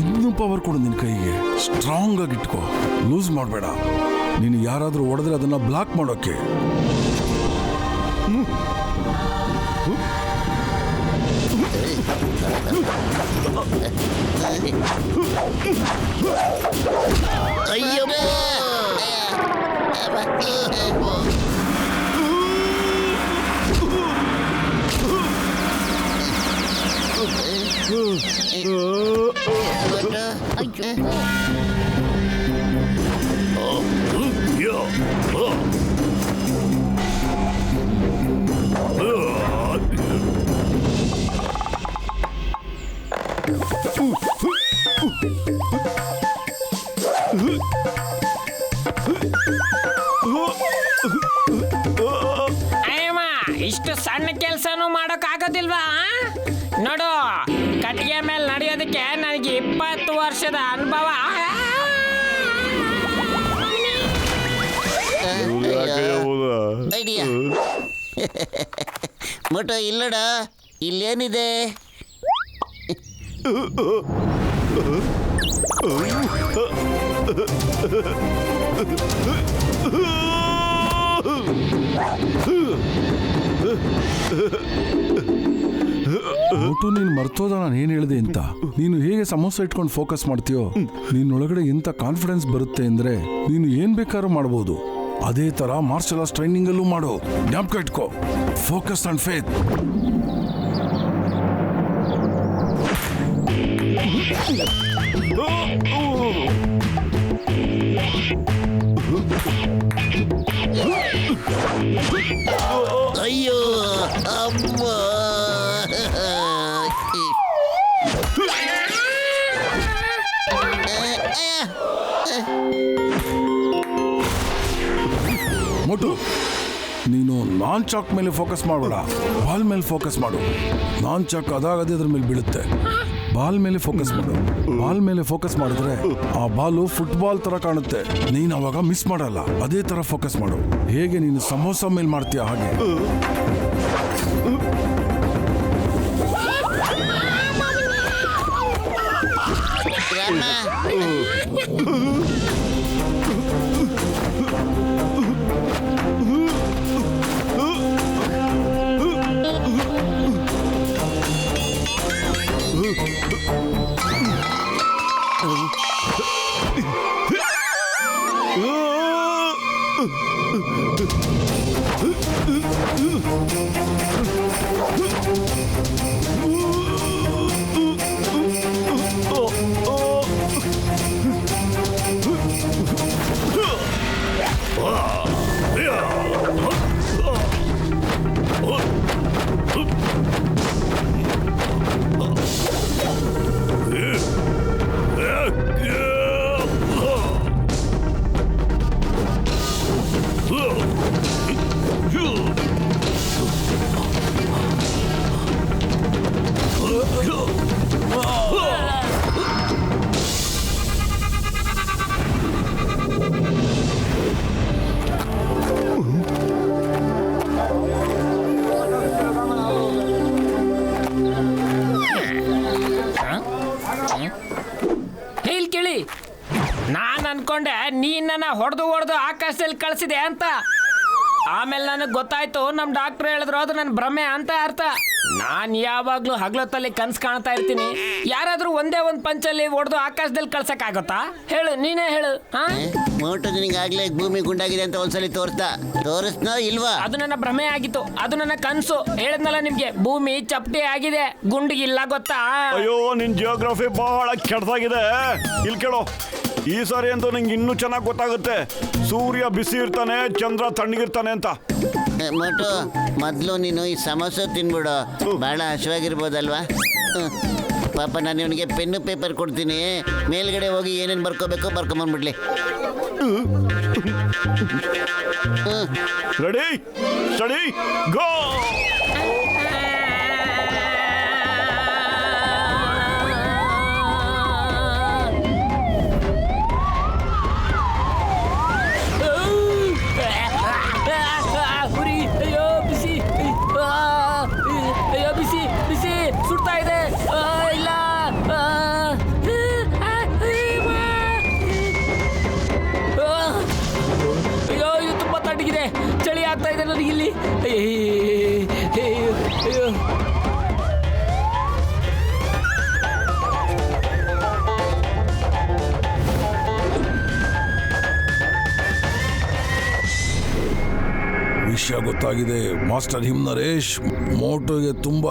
ಇನ್ನೂ ಪವರ್ ಕೊಡು ನಿನ್ ಕೈಗೆ. ಸ್ಟ್ರಾಂಗ್ ಆಗಿ ಇಟ್ಕೋ, ಲೂಸ್ ಮಾಡಬೇಡ. ನೀನು ಯಾರಾದ್ರೂ ಹೊಡೆದ್ರೆ ಅದನ್ನ ಬ್ಲಾಕ್ ಮಾಡೋಕೆ. ಅಯ್ಯೋ ಅಯ್ಯಮ್ಮ, ಇಷ್ಟು ಸಣ್ಣ ಕೆಲಸನೂ ಮಾಡೋಕ್ ಆಗೋದಿಲ್ವಾ? ನೋಡು, ಕಟ್ಟಿಗೆ ಮೇಲೆ ನಡೆಯೋದಕ್ಕೆ ನನಗೆ 20 ವರ್ಷದ ಅನುಭವ. ಐಡಿಯಾ ಮೋಟು ಇಲ್ಲಡ, ಇಲ್ಲೇನಿದೆ? ಒಟ್ಟು ನೀನು ಮರ್ತೋದ ನಾನು ಏನ್ ಹೇಳಿದೆ ಅಂತ. ನೀನು ಹೇಗೆ ಸಮೋಸ ಇಟ್ಕೊಂಡು ಫೋಕಸ್ ಮಾಡ್ತೀಯೋ, ನಿನ್ನೊಳಗಡೆ ಎಂತ ಕಾನ್ಫಿಡೆನ್ಸ್ ಬರುತ್ತೆ ಅಂದ್ರೆ ನೀನು ಏನ್ ಬೇಕಾದ್ರೂ ಮಾಡಬಹುದು. ಅದೇ ತರ ಮಾರ್ಷಲ್ ಆರ್ಟ್ಸ್ ಟ್ರೈನಿಂಗ್ ಅಲ್ಲೂ ಮಾಡು. ಜ್ಞಾಪಕ ಇಟ್ಕೋ, ಫೋಕಸ್ ಅಂಡ್ ಫೇತ್. ಅಯ್ಯೋ ಅಮ್ಮ, ಮೊಟ್ಟು, ನೀನು ನಾನ್ ಚಾಕ್ ಮೇಲೆ ಫೋಕಸ್ ಮಾಡಬೇಡ, ಬಾಲ್ ಮೇಲೆ ಫೋಕಸ್ ಮಾಡು. ನಾನ್ ಚಾಕ್ ಅದಾಗದೇ ಅದ್ರ ಮೇಲೆ ಬೀಳುತ್ತೆ. ಬಾಲ್ ಮೇಲೆ ಫೋಕಸ್ ಮಾಡು. ಬಾಲ್ ಮೇಲೆ ಫೋಕಸ್ ಮಾಡಿದ್ರೆ ಆ ಬಾಲು ಫುಟ್ಬಾಲ್ ತರ ಕಾಣುತ್ತೆ. ನೀನು ಅವಾಗ ಮಿಸ್ ಮಾಡಲ್ಲ. ಅದೇ ತರ ಫೋಕಸ್ ಮಾಡು. ಹೇಗೆ ನೀನು ಸಮೋಸ ಮೇಲೆ ಮಾಡ್ತೀಯ ಹಾಗೆ. ನಾನು ಅನ್ಕೊಂಡೆ ನೀನನ್ನ ಹೊಡೆದು ಆಕಾಶದಲ್ಲಿ ಕಳಿಸಿದೆ ಅಂತ. ಆಮೇಲೆ ನನಗೆ ಗೊತ್ತಾಯ್ತು, ನಮ್ಮ ಡಾಕ್ಟರ್ ಹೇಳಿದ್ರು ಅದು ನನ್ನ ಭ್ರಮೆ ಅಂತ ಅರ್ಥ. ನಾನು ಯಾವಾಗ್ಲೂ ಹಗಲೊತ್ತಲ್ಲಿ ಕನ್ಸು ಕಾಣ್ತಾ ಇರ್ತೀನಿ. ಯಾರಾದ್ರೂ ಒಂದೇ ಒಂದು ಪಂಚಲ್ಲಿ ಹೊಡೆದು ಆಕಾಶದಲ್ಲಿ ಕಳ್ಸಕ್ಕಾಗತ್ತಾ? ಹೇಳು, ನೀನೇ ಹೇಳು. ಮೋಟು ನಿನಗಾಗ್ಲೇ ಭೂಮಿ ಗುಂಡಾಗಿದೆ ಅಂತ ಒಂದ್ಸಲಿ ತೋರಿಸ್ನೋ ಇಲ್ವಾ? ಅದು ನನ್ನ ಭ್ರಮೆ ಆಗಿತ್ತು, ಅದು ನನ್ನ ಕನ್ಸು. ಹೇಳಿದ್ನಲ್ಲ ನಿಮ್ಗೆ, ಭೂಮಿ ಚಪ್ಪಟೆ ಆಗಿದೆ, ಗುಂಡಿಗಿಲ್ಲ ಗೊತ್ತಾ? ಅಯ್ಯೋ, ನಿನ್ ಜಿಯೋಗ್ರಫಿ ಬಹಳ ಕೆಟ್ಟದಾಗಿದೆ. ಇಲ್ಲಿ ಕೇಳೋ, ಈ ಸಾರಿ ಅಂತೂ ನಿಂಗೆ ಇನ್ನೂ ಚೆನ್ನಾಗಿ ಗೊತ್ತಾಗುತ್ತೆ. ಸೂರ್ಯ ಬಿಸಿ ಇರ್ತಾನೆ, ಚಂದ್ರ ತಣ್ಣಗಿರ್ತಾನೆ ಅಂತ. ಮೋಟು, ಮೊದಲು ನೀನು ಈ ಸಮೋಸ ತಿನ್ಬಿಡು, ಬಹಳ ಹಸಿವಾಗಿರ್ಬೋದಲ್ವಾ? ಪಾಪ ನಾನು ಇವನಿಗೆ ಪೆನ್ನು ಪೇಪರ್ ಕೊಡ್ತೀನಿ, ಮೇಲ್ಗಡೆ ಹೋಗಿ ಏನೇನು ಬರ್ಕೋಬೇಕೋ ಬರ್ಕೊಂಬಂದ್ಬಿಡ್ಲಿ. ರೆಡಿ, ಸ್ಟಡಿ, ಗೋ! ಬಿಸಿ ಬಿಸಿ ಸುಡ್ತಾ ಇದೆ. ಇಲ್ಲ ವಿಷಯ ಗೊತ್ತಾಗಿದೆ. ಮಾಸ್ಟರ್ ಹಿಮ್ನರೇಶ್ ಮೋಟೋಗೆ ತುಂಬಾ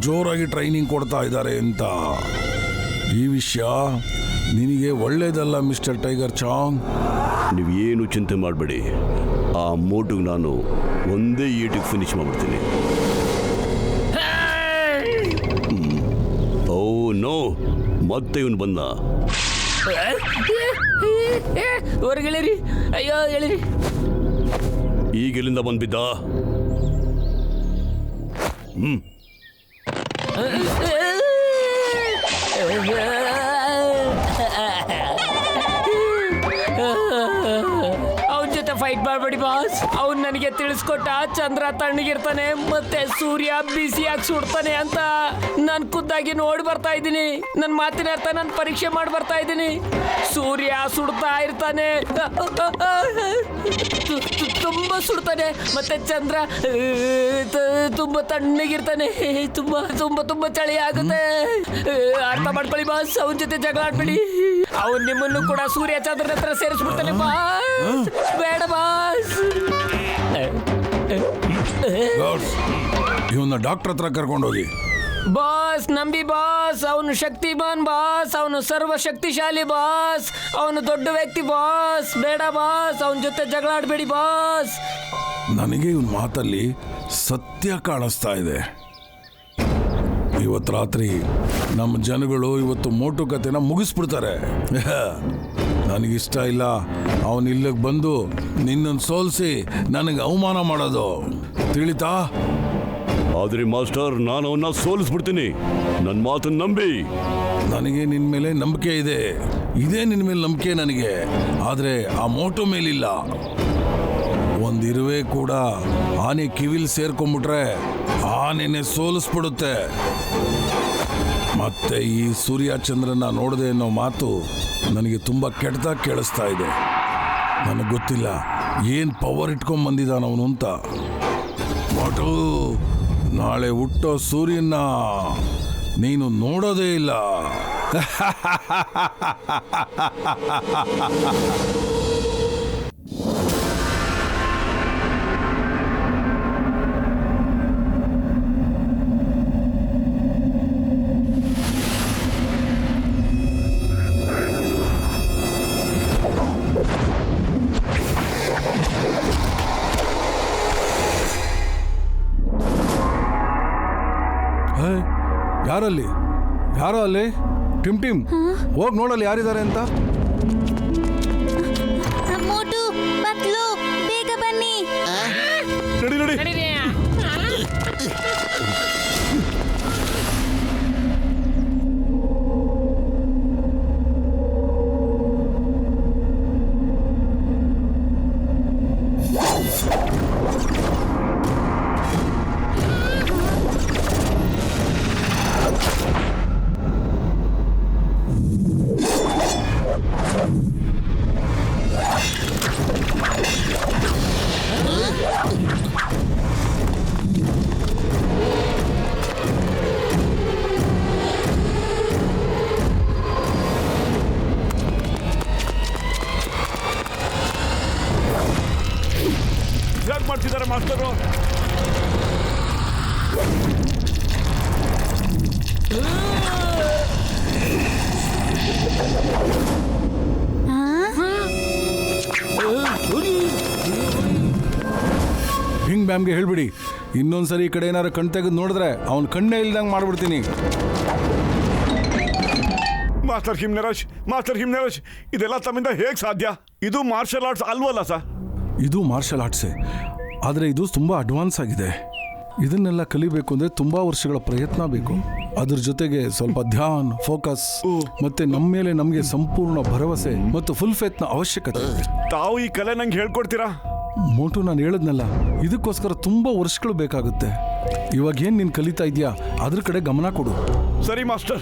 ಜೋರಾಗಿ ಟ್ರೈನಿಂಗ್ ಕೊಡ್ತಾ ಇದ್ದಾರೆ ಅಂತ. ಈ ವಿಷಯ ನಿನಗೆ ಒಳ್ಳೇದಲ್ಲ ಮಿಸ್ಟರ್ ಟೈಗರ್ ಚಾಂಗ್. ನೀವೇನು ಚಿಂತೆ ಮಾಡಬೇಡಿ, ಆ ಮೋಟಿಗೆ ನಾನು ಒಂದೇ ಈಟಿಗೆ ಫಿನಿಶ್ ಮಾಡ್ಬಿಡ್ತೀನಿ. ಓ ನೋ, ಮತ್ತೆ ಇವನು ಬಂದ. ಹೊರಗೆಳಿರಿ, ಅಯ್ಯೋ ಹೇಳಿರಿ. ಈಗ ಎಲ್ಲಿಂದ ಬಂದ್ಬಿದ್ದ? ಅವನ ಜೊತೆ ಫೈಟ್ ಮಾಡಬೇಡಿ ಬಾಸ್. ಅವ್ನು ನನಗೆ ತಿಳಿಸ್ಕೊಟ್ಟ ಚಂದ್ರ ತಣ್ಣಗಿರ್ತಾನೆ ಮತ್ತೆ ಸೂರ್ಯ ಬಿಸಿಯಾಗಿ ಸುಡ್ತಾನೆ ಅಂತ. ನಾನು ಖುದ್ದಾಗಿ ನೋಡಿ ಬರ್ತಾ ಇದ್ದೀನಿ. ನನ್ನ ಮಾತಿನ ಅರ್ಥ ನಾನು ಪರೀಕ್ಷೆ ಮಾಡಿ ಬರ್ತಾ ಇದ್ದೀನಿ. ಸೂರ್ಯ ಸುಡ್ತಾ ಇರ್ತಾನೆ, ತುಂಬಾ ಸುಡ್ತಾನೆ. ಮತ್ತೆ ಚಂದ್ರ ತುಂಬಾ ತಣ್ಣಗಿರ್ತಾನೆ. ತುಂಬಾ ತುಂಬಾ ತುಂಬಾ ಚಳಿ ಆಗುತ್ತೆ. ಅರ್ಥ ಮಾಡ್ಕೊಳ್ಳಿ ಬಾಸ್. ಅವನ ಜೊತೆ ಜಗಳ ಆಡ್ಬೇಡಿ. ಅವನ್ ನಿಮ್ಮನ್ನು ಕೂಡ ಸೂರ್ಯ ಚಂದ್ರನ ಹತ್ರ ಸೇರಿಸ್ಬಿಡ್ತಾನೆ ಬಾಸ್. ಬೇಡ ಬಾಸ್. ಇವನ್ನ ಡಾಕ್ಟರ್ ಹತ್ರ ಕರ್ಕೊಂಡೋಗಿ. ಬಾಸ್ ನಂಬಿ ಬಾಸ್. ಅವನು ಶಕ್ತಿಮಾನ್ ಬಾಸ್. ಅವನು ಸರ್ವಶಕ್ತಿಶಾಲಿ ಬಾಸ್. ಅವನು ದೊಡ್ಡ ವ್ಯಕ್ತಿ ಬಾಸ್. ಬೇಡ ಬಾಸ್, ಅವನ ಜೊತೆ ಜಗಳ ಆಡ್ಬೇಡಿ ಬಾಸ್. ನನಗೆ ಇವನ್ ಮಾತಲ್ಲಿ ಸತ್ಯ ಕಾಣಿಸ್ತಾ ಇದೆ. ಇವತ್ತು ರಾತ್ರಿ ನಮ್ಮ ಜನಗಳು ಇವತ್ತು ಮೋಟು ಕತೆನ ಮುಗಿಸ್ಬಿಡ್ತಾರೆ. ನನಗಿಷ್ಟ ಇಲ್ಲ ಅವನು ಇಲ್ಲಿಗೆ ಬಂದು ನಿನ್ನನ್ನು ಸೋಲಿಸಿ ನನಗೆ ಅವಮಾನ ಮಾಡೋದು, ತಿಳಿತಾ? ಆದ್ರೆ ಮಾಸ್ಟರ್, ನಾನು ಅವನ್ನ ಸೋಲಿಸ್ಬಿಡ್ತೀನಿ. ನನ್ನ ಮಾತನ್ನು ನಂಬಿ. ನನಗೆ ನಿನ್ನ ಮೇಲೆ ನಂಬಿಕೆ ಇದೆ. ಇದೇ ನಿನ್ನ ಮೇಲೆ ನಂಬಿಕೆ ನನಗೆ. ಆದರೆ ಆ ಮೋಟು ಮೇಲಿಲ್ಲ. ಒಂದಿರುವೆ ಕೂಡ ಆನೆ ಕಿವಿಲ್ ಸೇರ್ಕೊಂಡ್ಬಿಟ್ರೆ ಆನೆನೆ ಸೋಲಿಸ್ಬಿಡುತ್ತೆ. ಮತ್ತೆ ಈ ಸೂರ್ಯ ಚಂದ್ರನ ನೋಡದೆ ಅನ್ನೋ ಮಾತು ನನಗೆ ತುಂಬ ಕೆಟ್ಟದಾಗಿ ಕೇಳಿಸ್ತಾ ಇದೆ. ನನಗೆ ಗೊತ್ತಿಲ್ಲ ಏನು ಪವರ್ ಇಟ್ಕೊಂಡ್ ಬಂದಿದ್ದಾನ ಅವನು ಅಂತ. ಮೋಟು, ನಾಳೆ ಹುಟ್ಟೋ ಸೂರ್ಯನ ನೀನು ನೋಡೋದೇ ಇಲ್ಲ. ಯಾರಲ್ಲಿ? ಯಾರೋ ಅಲ್ಲಿ ಟಿಮ್ ಹೋಗಿ ನೋಡಲ್ಲಿ ಯಾರಿದ್ದಾರೆ ಅಂತ. ಮೋಟು, ಬತ್ಲು, ಬೇಗ ಬನ್ನಿ. ನಡಿ. ಮಾಡ್ತಿದ್ದಾರೆ ಮಾಸ್ತರು. ಹಿಂಗ್ ಮ್ಯಾಮ್ಗೆ ಹೇಳ್ಬಿಡಿ, ಇನ್ನೊಂದ್ಸರಿ ಈ ಕಡೆ ಏನಾರು ಕಣ್ ತೆಗೆದು ನೋಡಿದ್ರೆ ಅವ್ನ ಕಣ್ಣೇ ಇಲ್ದಂಗೆ ಮಾಡ್ಬಿಡ್ತೀನಿ. ಮಾಸ್ಟರ್ ಹಿಮ್ನರೇಶ್, ಇದೆಲ್ಲ ತಮ್ಮಿಂದ ಹೇಗೆ ಸಾಧ್ಯ? ಇದು ಮಾರ್ಷಲ್ ಆರ್ಟ್ಸ್ ಅಲ್ವಲ್ಲ ಸರ್? ಇದು ಮಾರ್ಷಲ್ ಆರ್ಟ್ಸೇ, ಆದರೆ ಇದು ತುಂಬ ಅಡ್ವಾನ್ಸ್ ಆಗಿದೆ. ಇದನ್ನೆಲ್ಲ ಕಲಿಬೇಕು ಅಂದರೆ ತುಂಬ ವರ್ಷಗಳ ಪ್ರಯತ್ನ ಬೇಕು. ಅದ್ರ ಜೊತೆಗೆ ಸ್ವಲ್ಪ ಧ್ಯಾನ್, ಫೋಕಸ್ ಮತ್ತೆ ನಮ್ಮ ಮೇಲೆ ನಮಗೆ ಸಂಪೂರ್ಣ ಭರವಸೆ ಮತ್ತು ಫುಲ್ ಫೇತ್ನ ಅವಶ್ಯಕತೆ. ತಾವು ಈ ಕಲೆ ನಂಗೆ ಹೇಳ್ಕೊಡ್ತೀರಾ? ಮೋಟು, ನಾನು ಹೇಳದ್ನಲ್ಲ, ಇದಕ್ಕೋಸ್ಕರ ತುಂಬ ವರ್ಷಗಳು ಬೇಕಾಗುತ್ತೆ. ಇವಾಗ ಏನು ನೀನು ಕಲಿತಾ ಇದೆಯಾ ಅದ್ರ ಕಡೆ ಗಮನ ಕೊಡು. ಸರಿ master.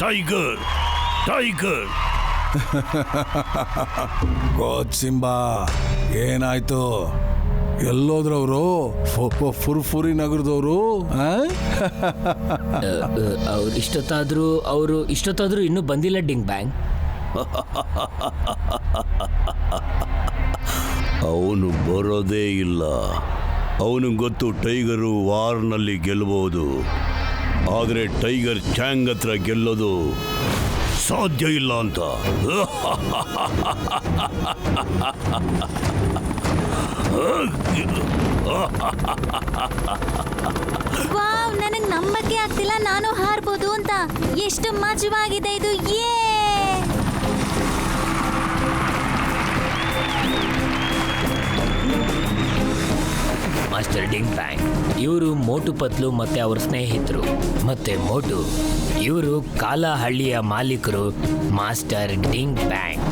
Tiger tiger. Coach Simba ಏನಾಯ್ತು? ಎಲ್ಲೋದ್ರವರು ಫುರ್ಫುರಿ ನಗರದವರು? ಅವ್ರು ಇಷ್ಟೊತ್ತಾದ್ರೂ ಇನ್ನೂ ಬಂದಿಲ್ಲ ಡಿಂಗ್ ಬ್ಯಾಂಗ್. ಅವನು ಬರೋದೇ ಇಲ್ಲ. ಅವನು ಗೊತ್ತು ಟೈಗರು ವಾರ್ನಲ್ಲಿ ಗೆಲ್ಲಬಹುದು, ಆದರೆ ಟೈಗರ್ ಚಾಂಗ್ ಹತ್ರ ಗೆಲ್ಲೋದು ಸಾಧ್ಯ ಇಲ್ಲ ಅಂತ. ವಾವ್, ನನಗ್ ನಂಬಕ್ಕೆ ಆಗ್ತಿಲ್ಲ ನಾನು ಹಾರ್ಬೋದು ಅಂತ. ಎಷ್ಟು ಮಜವಾಗಿದೆ ಇದು. ಮಾಸ್ಟರ್ ಡಿಂಗ್ ಬ್ಯಾಂಗ್ ಇವರು ಮೋಟು ಪತ್ಲು ಮತ್ತೆ ಅವ್ರ ಸ್ನೇಹಿತರು. ಮತ್ತೆ ಮೋಟು ಇವರು ಕಾಲಹಳ್ಳಿಯ ಮಾಲೀಕರು ಮಾಸ್ಟರ್ ಡಿಂಗ್ ಬ್ಯಾಂಗ್.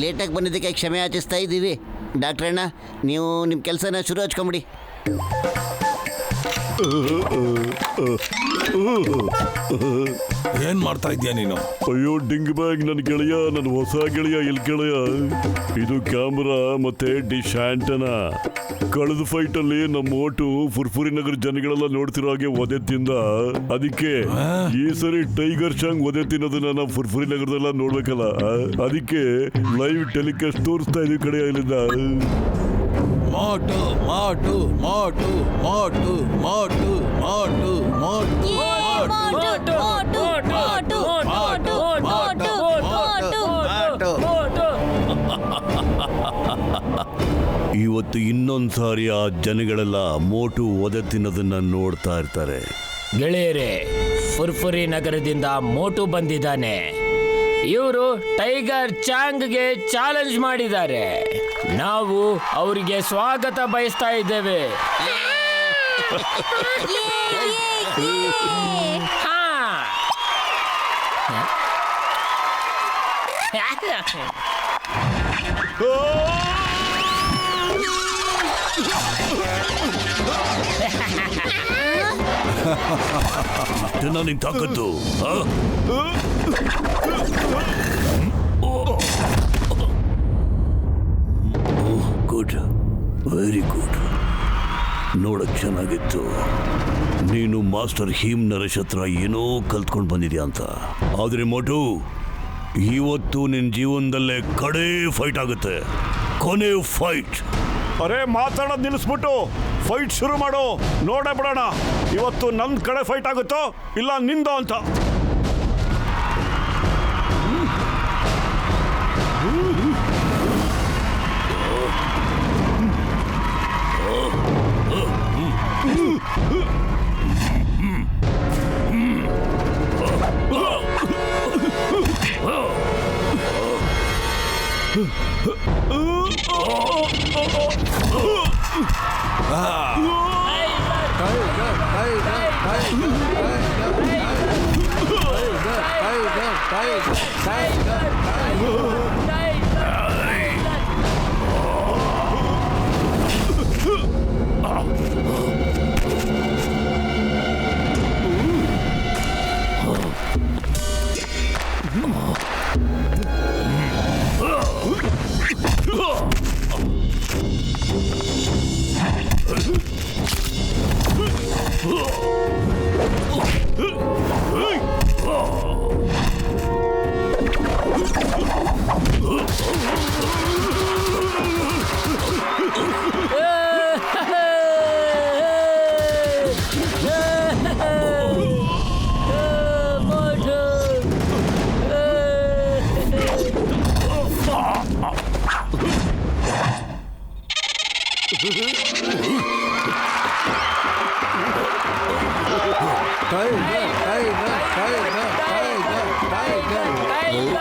ಲೇಟಾಗಿ ಬಂದಿದ್ದಕ್ಕೆ ಕ್ಷಮೆ ಯಾಚಿಸ್ತಾ ಇದ್ದೀವಿ. ಡಾಕ್ಟ್ರ್ ಅಣ್ಣ, ನೀವು ನಿಮ್ಮ ಕೆಲಸನ ಶುರು ಹಚ್ಕೊಂಬಿಡಿ. ಏನ್ ಮಾಡ್ತಾ ಇದ್ಯಾ ನೀನು? ಅಯ್ಯೋ ಡಿಂಗ್ ಬ್ಯಾಂಗ್, ನನ್ನ ಗೆಳೆಯ, ನನ್ನ ಹೊಸ ಗೆಳೆಯ. ಎಲ್ ಗೆಳೆಯ? ಇದು ಕ್ಯಾಮ್ರಾ ಮತ್ತೆ ಡಿಶ್ ಆಂಟನಾ. ಕಳೆದ ಫೈಟ್ ಅಲ್ಲಿ ನಮ್ಮ ಓಟು ಫುರ್ಫುರಿ ನಗರ ಜನಗಳೆಲ್ಲ ನೋಡ್ತಿರೋ ಹಾಗೆ ಒದೆ ತಿಂದ. ಅದಕ್ಕೆ ಈ ಸರಿ ಟೈಗರ್ ಚಾಂಗ್ ಒದೆ ತಿನ್ನೋದನ್ನ ನಾವು ಫುರ್ಫುರಿ ನಗರದೆಲ್ಲ ನೋಡ್ಬೇಕಲ್ಲ, ಅದಕ್ಕೆ ಲೈವ್ ಟೆಲಿಕಾಸ್ಟ್ ತೋರಿಸ್ತಾ ಇದೀವಿ ಕಡೆ ಇಲ್ಲಿಂದ. ಮಾಟು ಮಾಟು ಮಾಟು ಮಾಟು ಮಾಟು ಮಾಟು ಮಾಟು ಇವತ್ತು ಇನ್ನೊಂದು ಸಾರಿ ಆ ಜನಗಳೆಲ್ಲ ಮೋಟು ಒದೆ ತಿನ್ನೋದನ್ನ ನೋಡ್ತಾ ಇರ್ತಾರೆ. ಗೆಳೆಯರೇ, ಫುರ್ಫುರಿ ನಗರದಿಂದ ಮೋಟು ಬಂದಿದ್ದಾನೆ. ಇವರು ಟೈಗರ್ ಚಾಂಗ್ಗೆ ಚಾಲೆಂಜ್ ಮಾಡಿದ್ದಾರೆ. ನಾವು ಅವರಿಗೆ ಸ್ವಾಗತ ಬಯಸ್ತಾ ಇದ್ದೇವೆ. ನಿನ್ ತಾಕತ್ತು ಗುಡ್, ವೆರಿ ಗುಡ್. ನೋಡಕ್ ಚೆನ್ನಾಗಿತ್ತು. ನೀನು ಮಾಸ್ಟರ್ ಹೀಮ್ ನರೇಶ್ ಹತ್ರ ಏನೋ ಕಲ್ತ್ಕೊಂಡು ಬಂದಿದ್ಯಾ ಅಂತ. ಆದ್ರೆ ಮೋಟು, ಇವತ್ತು ನಿನ್ನ ಜೀವನದಲ್ಲೇ ಕಡೆ ಫೈಟ್ ಆಗುತ್ತೆ, ಕೊನೆ ಫೈಟ್. ಅರೆ, ಮಾತಾಡೋದು ನಿಲ್ಲಿಸ್ಬಿಟ್ಟು ಫೈಟ್ ಶುರು ಮಾಡು. ನೋಡೇ ಬಿಡೋಣ ಇವತ್ತು ನನ್ನ ಕಡೆ ಫೈಟ್ ಆಗುತ್ತೋ ಇಲ್ಲ ನಿಂದೋ ಅಂತ.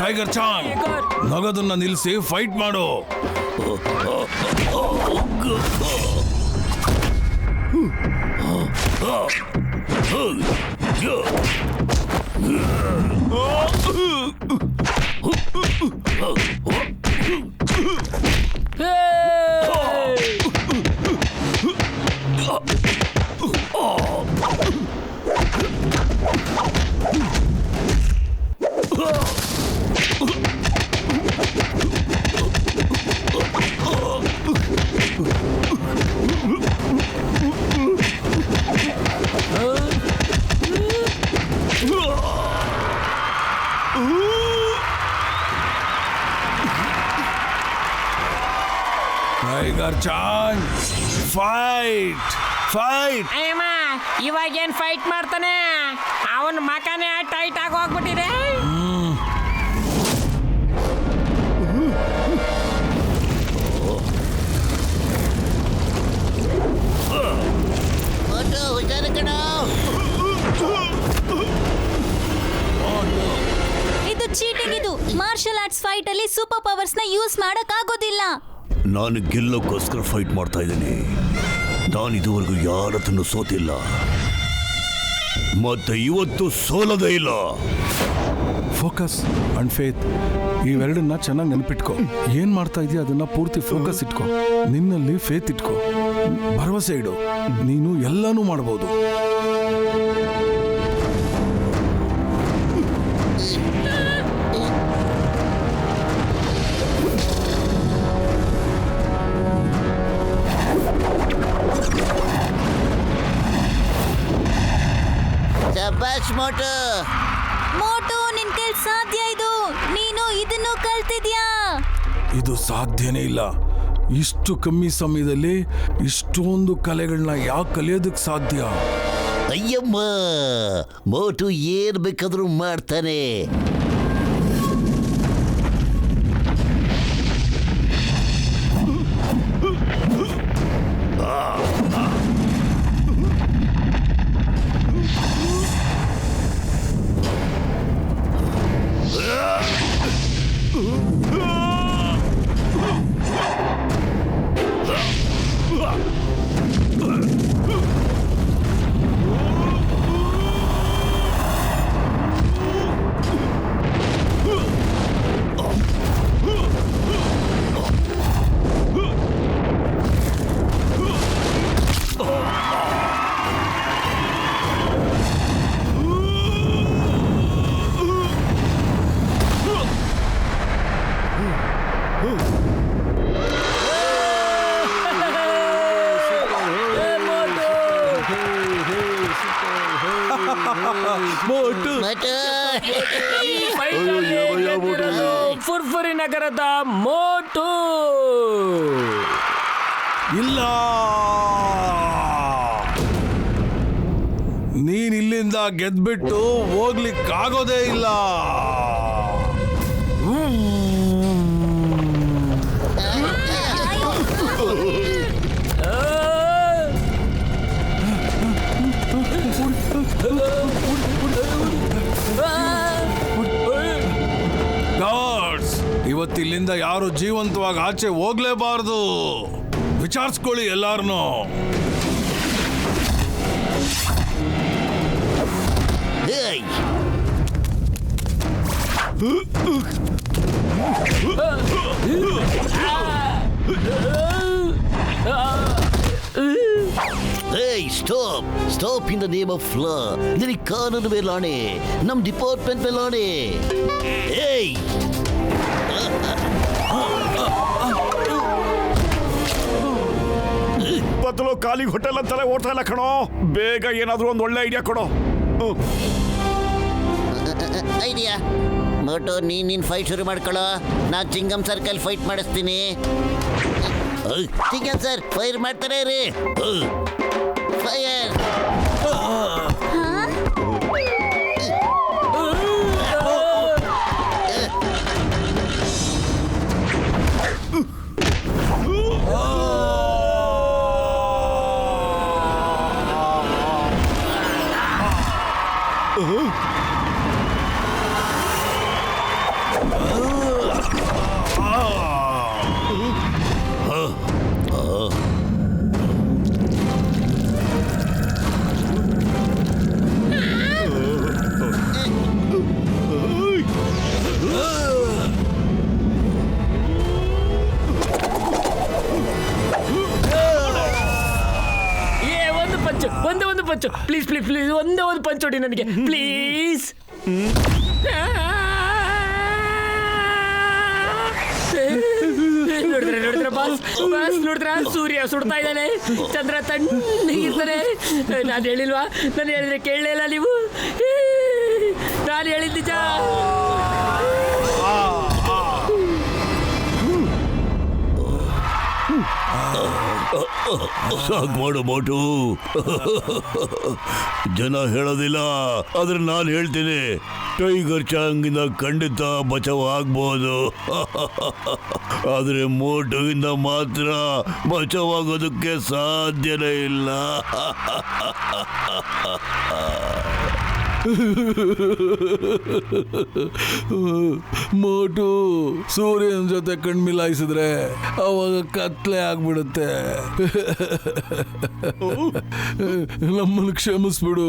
ಟೈಗರ್ ಚಾಂಗ್, ನಗದನ್ನ ನಿಲ್ಲಿಸಿ ಫೈಟ್ ಮಾಡು. ಟೈಗರ್ ಚಾಂಗ್ ಫೈಟ್ ಫೈಟ್. ಅಯ್ಯಮ್ಮ ಇವಾಗೇನ್ ಫೈಟ್ ಮಾಡ್ತಾನೆ, ಅವನ ಮಕನೇ ಟೈಟ್ ಆಗಿ ಹೋಗ್ಬಿಟ್ಟಿದೆ. ಹುಷಾರು ಕಣ. ಇದು ಚೀಟಿಂಗ್. ಇದು ಮಾರ್ಷಲ್ ಆರ್ಟ್ಸ್ ಫೈಟ್ ಅಲ್ಲಿ ಸೂಪರ್ ಪವರ್ಸ್ ನ ಯೂಸ್ ಮಾಡಕ್ ಆಗೋದಿಲ್ಲ. ನಾನು ಗೆಲ್ಲೋಕ್ಕೋಸ್ಕರ ಫೈಟ್ ಮಾಡ್ತಾ ಇದ್ದೀನಿ. ನಾನು ಇದುವರೆಗೂ ಯಾರ ಹತ್ರನೂ ಸೋತಿಲ್ಲ, ಮತ್ತೆ ಇವತ್ತು ಸೋಲದೇ ಇಲ್ಲ. ಫೋಕಸ್ ಅಂಡ್ ಫೇತ್ ಇವೆರಡನ್ನ ಚೆನ್ನಾಗಿ ನೆನಪಿಟ್ಕೋ. ಏನ್ ಮಾಡ್ತಾ ಇದೀಯ ಅದನ್ನ ಪೂರ್ತಿ ಫೋಕಸ್ ಇಟ್ಕೋ. ನಿನ್ನಲ್ಲಿ ಫೇತ್ ಇಟ್ಕೋ, ಭರವಸೆ ಇಡು, ನೀನು ಎಲ್ಲಾನು ಮಾಡಬಹುದು. ಶಬಾಷ್ ಮೋಟು. ಮೋಟು, ನಿನ್ ಕೈಲ್ ಸಾಧ್ಯ ಇದು. ನೀನು ಇದನ್ನು ಕಲ್ತಿದ್ಯಾ? ಇದು ಸಾಧ್ಯನೇ ಇಲ್ಲ. ಇಷ್ಟು ಕಮ್ಮಿ ಸಮಯದಲ್ಲಿ ಇಷ್ಟೊಂದು ಕಲೆಗಳನ್ನ ಯಾಕೆ ಕಲಿಯೋದಕ್ಕೆ ಸಾಧ್ಯ? ಅಯ್ಯಮ್ಮ, ಮೋಟು ಏನ್ ಬೇಕಾದ್ರೂ ಮಾಡ್ತಾನೆ. ಫುರ್ಫುರಿ ನಗರದ ಮೋಟು. ಇಲ್ಲ, ನೀನ್ ಇಲ್ಲಿಂದ ಗೆದ್ಬಿಟ್ಟು ಹೋಗ್ಲಿಕ್ಕಾಗೋದೇ ಇಲ್ಲ. ಇವತ್ತಿಲ್ಲಿಂದ ಯಾರು ಜೀವಂತವಾಗಿ ಆಚೆ ಹೋಗ್ಲೇಬಾರ್ದು. ವಿಚಾರಿಸ್ಕೊಳ್ಳಿ ಎಲ್ಲಾರನು. Stop stop in the name of law. ನಿನಗೆ ಕಾನೂನು ಮೇಲಾಣೆ, ನಮ್ ಡಿಪಾರ್ಟ್ಮೆಂಟ್ ಮೇಲಾಣೆ. ಏಯ್, ಬದಲು ಖಾಲಿ ಹೋಟೆಲ್ ಅಂತಾನೆ ಓಡ್ತಾ ಇಲ್ಲ ಕಣೋ. ಬೇಗ ಏನಾದ್ರೂ ಒಂದು ಒಳ್ಳೆ ಐಡಿಯಾ ಕೊಡೋ. ಐಡಿಯಾ? ಮೋಟು, ನೀನ್ ಫೈಟ್ ಶುರು ಮಾಡ್ಕೊಳ್ಳೋ. ನಾನು ಚಿಂಗಮ್ ಸರ್ ಕೈಲಿ ಫೈಟ್ ಮಾಡಿಸ್ತೀನಿ. ಚಿಂಗಮ್ ಸರ್ ಫೈರ್ ಮಾಡ್ತಾರೆ ರೀ. Fire. Punch, please please please, ಒಂದೇ ಒಂದು ಪಂಚ್ ಹೊಡಿ ನನಗೆ ಪ್ಲೀಸ್. ನೋಡಿದ್ರೆ ಬಾಸ್ ಬಾಸ್ ನೋಡಿದ್ರ ಸೂರ್ಯ ಸುಡ್ತಾ ಇದ್ದಾನೆ, ಚಂದ್ರ ತಣ್ಣಗಿರ್ತಾನೆ. ನಾನು ಹೇಳಿಲ್ವಾ? ನಾನು ಹೇಳಿದ್ರೆ ಕೇಳಲೇ ಇಲ್ಲ ನೀವು. ನಾನು ಹೇಳಿದ್ದ ನಿಜ. ಸಾಕು ಮಾಡು ಮೋಟು. ಜನ ಹೇಳೋದಿಲ್ಲ, ಆದ್ರೆ ನಾನು ಹೇಳ್ತೀನಿ, ಟೈಗರ್ ಚಾಂಗಿಂದ ಖಂಡಿತ ಬಚಾವ್ ಆಗ್ಬೋದು. ಆದ್ರೆ ಮೋಟುವಿಂದ ಮಾತ್ರ ಬಚಾವ್ ಆಗೋದಕ್ಕೆ ಸಾಧ್ಯನೇ ಇಲ್ಲ. ಮೋಟು ಸೂರ್ಯನ ಜೊತೆ ಕಣ್ಮಿಲಾಯಿಸಿದ್ರೆ ಅವಾಗ ಕತ್ಲೆ ಆಗ್ಬಿಡುತ್ತೆ. ನಮ್ಮನ್ನು ಕ್ಷಮಿಸ್ಬಿಡು.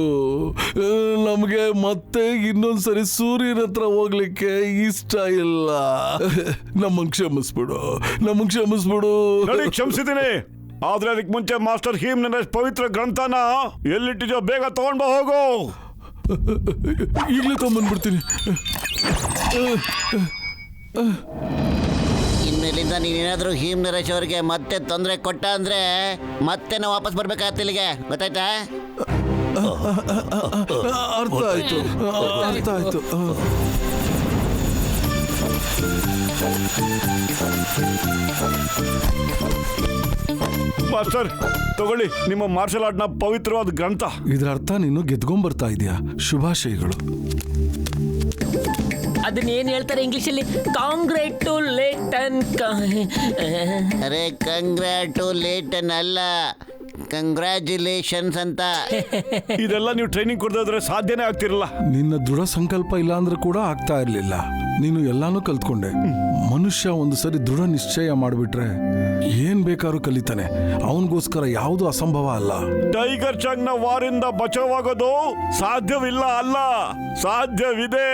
ನಮಗೆ ಮತ್ತೆ ಇನ್ನೊಂದ್ಸರಿ ಸೂರ್ಯನ ಹತ್ರ ಹೋಗ್ಲಿಕ್ಕೆ ಇಷ್ಟ ಇಲ್ಲ. ನಮ್ಮನ್ನು ಕ್ಷಮಿಸ್ಬಿಡು, ನಮ್ಮನ್ನು ಕ್ಷಮಿಸ್ಬಿಡು. ಕ್ಷಮಿಸಿದ್ದೀನಿ. ಆದ್ರೆ ಅದಕ್ಕೆ ಮುಂಚೆ ಮಾಸ್ಟರ್ ಹೀಮ್ ನರೇಶ್ ಪವಿತ್ರ ಗ್ರಂಥನ ಎಲ್ಲಿಟ್ಟಿದ್ಯೋ ಬೇಗ ತಗೊಂಡ್ ಬಾ ಹೋಗು. ಈಗಲೇ ತಗೊಂಡ್ಬಂದ್ಬಿಡ್ತೀನಿ. ಇನ್ಮೇಲಿಂದ ನೀನೇನಾದ್ರೂ ಹೀಮ್ ನರೇಶ್ ಅವರಿಗೆ ಮತ್ತೆ ತೊಂದರೆ ಕೊಟ್ಟ ಅಂದ್ರೆ ಮತ್ತೆ ನಾವು ವಾಪಸ್ ಬರ್ಬೇಕಾಗತ್ತೆ ಇಲ್ಲಿಗೆ, ಗೊತ್ತಾಯ್ತಾ? ಅರ್ಥ ಆಯ್ತು, ಅರ್ಥ ಆಯ್ತು. ಮಾಸ್ಟರ್ ತಗೊಳ್ಳಿ ನಿಮ್ಮ ಮಾರ್ಷಲ್ ಆರ್ಟ್ ನ ಪವಿತ್ರವಾದ ಗ್ರಂಥ. ಇದ್ರ ಅರ್ಥ ನೀನು ಗೆದ್ಕೊಂಡ್ಬರ್ತಾ ಇದೀಯಾ. ಶುಭಾಶಯಗಳು. ಅದನ್ನ ಏನ್ ಹೇಳ್ತಾರೆ ಇಂಗ್ಲಿಷಲ್ಲಿ? ಕಾಂಗ್ರ್ಯಾಟುಲೇಟನ್. ಅರೆ ಕಂಗ್ರ್ಯಾಟುಲೇಟನ್ ಅಲ್ಲ, ಕಂಗ್ರ್ಯಾಚುಲೇಷನ್ಸ್ ಅಂತ. ಇದೆಲ್ಲ ನೀವು ಟ್ರೈನಿಂಗ್ ಕೊಡದಿದ್ರೆ ಸಾಧ್ಯನೇ ಆಗ್ತಿರಲ್ಲ. ನಿನ್ನ ದೃಢ ಸಂಕಲ್ಪ ಇಲ್ಲ ಅಂದ್ರೆ ಕೂಡ ಆಗ್ತಾ ಇರ್ಲಿಲ್ಲ. ನೀನು ಎಲ್ಲಾನು ಕಲ್ತ್ಕೊಂಡೆ. ಮನುಷ್ಯ ಒಂದು ಸರಿ ದೃಢ ನಿಶ್ಚಯ ಮಾಡಿಬಿಟ್ರೆ ಏನ್ ಬೇಕಾದ್ರೂ ಕಲಿತಾನೆ. ಅವನಿಗೋಸ್ಕರ ಯಾವುದು ಅಸಂಭವ ಅಲ್ಲ. ಟೈಗರ್ ಚಾಂಗ್ ನ ವಾರಿಂದ ಬಚಾವಾಗೋದು ಸಾಧ್ಯವಿಲ್ಲ ಅಲ್ಲ, ಸಾಧ್ಯವಿದೆ.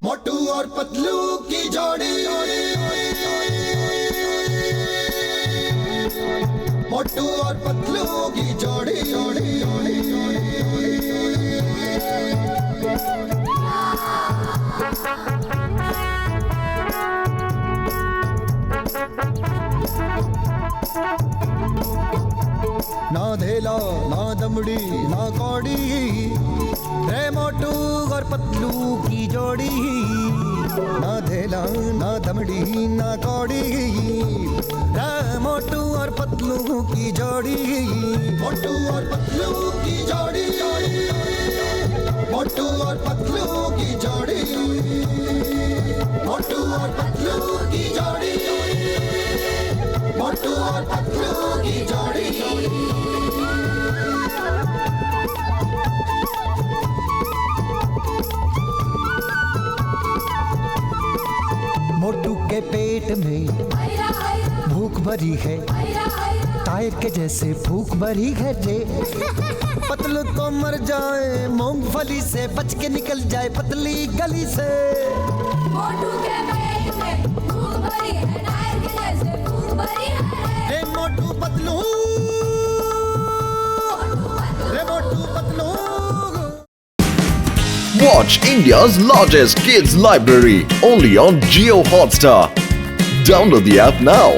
मोटू और पतलू की जोड़ी, मोटू और पतलू की जोड़ी, ना धेला ना दमड़ी ना कौड़ी, रे मोटू और पतलू की जोड़ी, ना धेला ना दमड़ी ना कौड़ी, रे मोटू और पतलू की जोड़ी, मोटू और पतलू की जोड़ी, मोटू और पतलू की जोड़ी, मोटू और पतलू की जोड़ी, मोटू और पतलू की जोड़ी। मोटू के पेट में भूख भरी है, टायर के जैसे भूख भरी है रे। पतलू तो मर जाए मूंगफली से, बच के निकल जाए पतली गली से। मोटू के पेट में भूख भरी है, टायर के जैसे भूख भरी है रे मोटू पतलू, रे Motu Patlu. Watch India's largest kids library only on Jio Hotstar. Download the app now.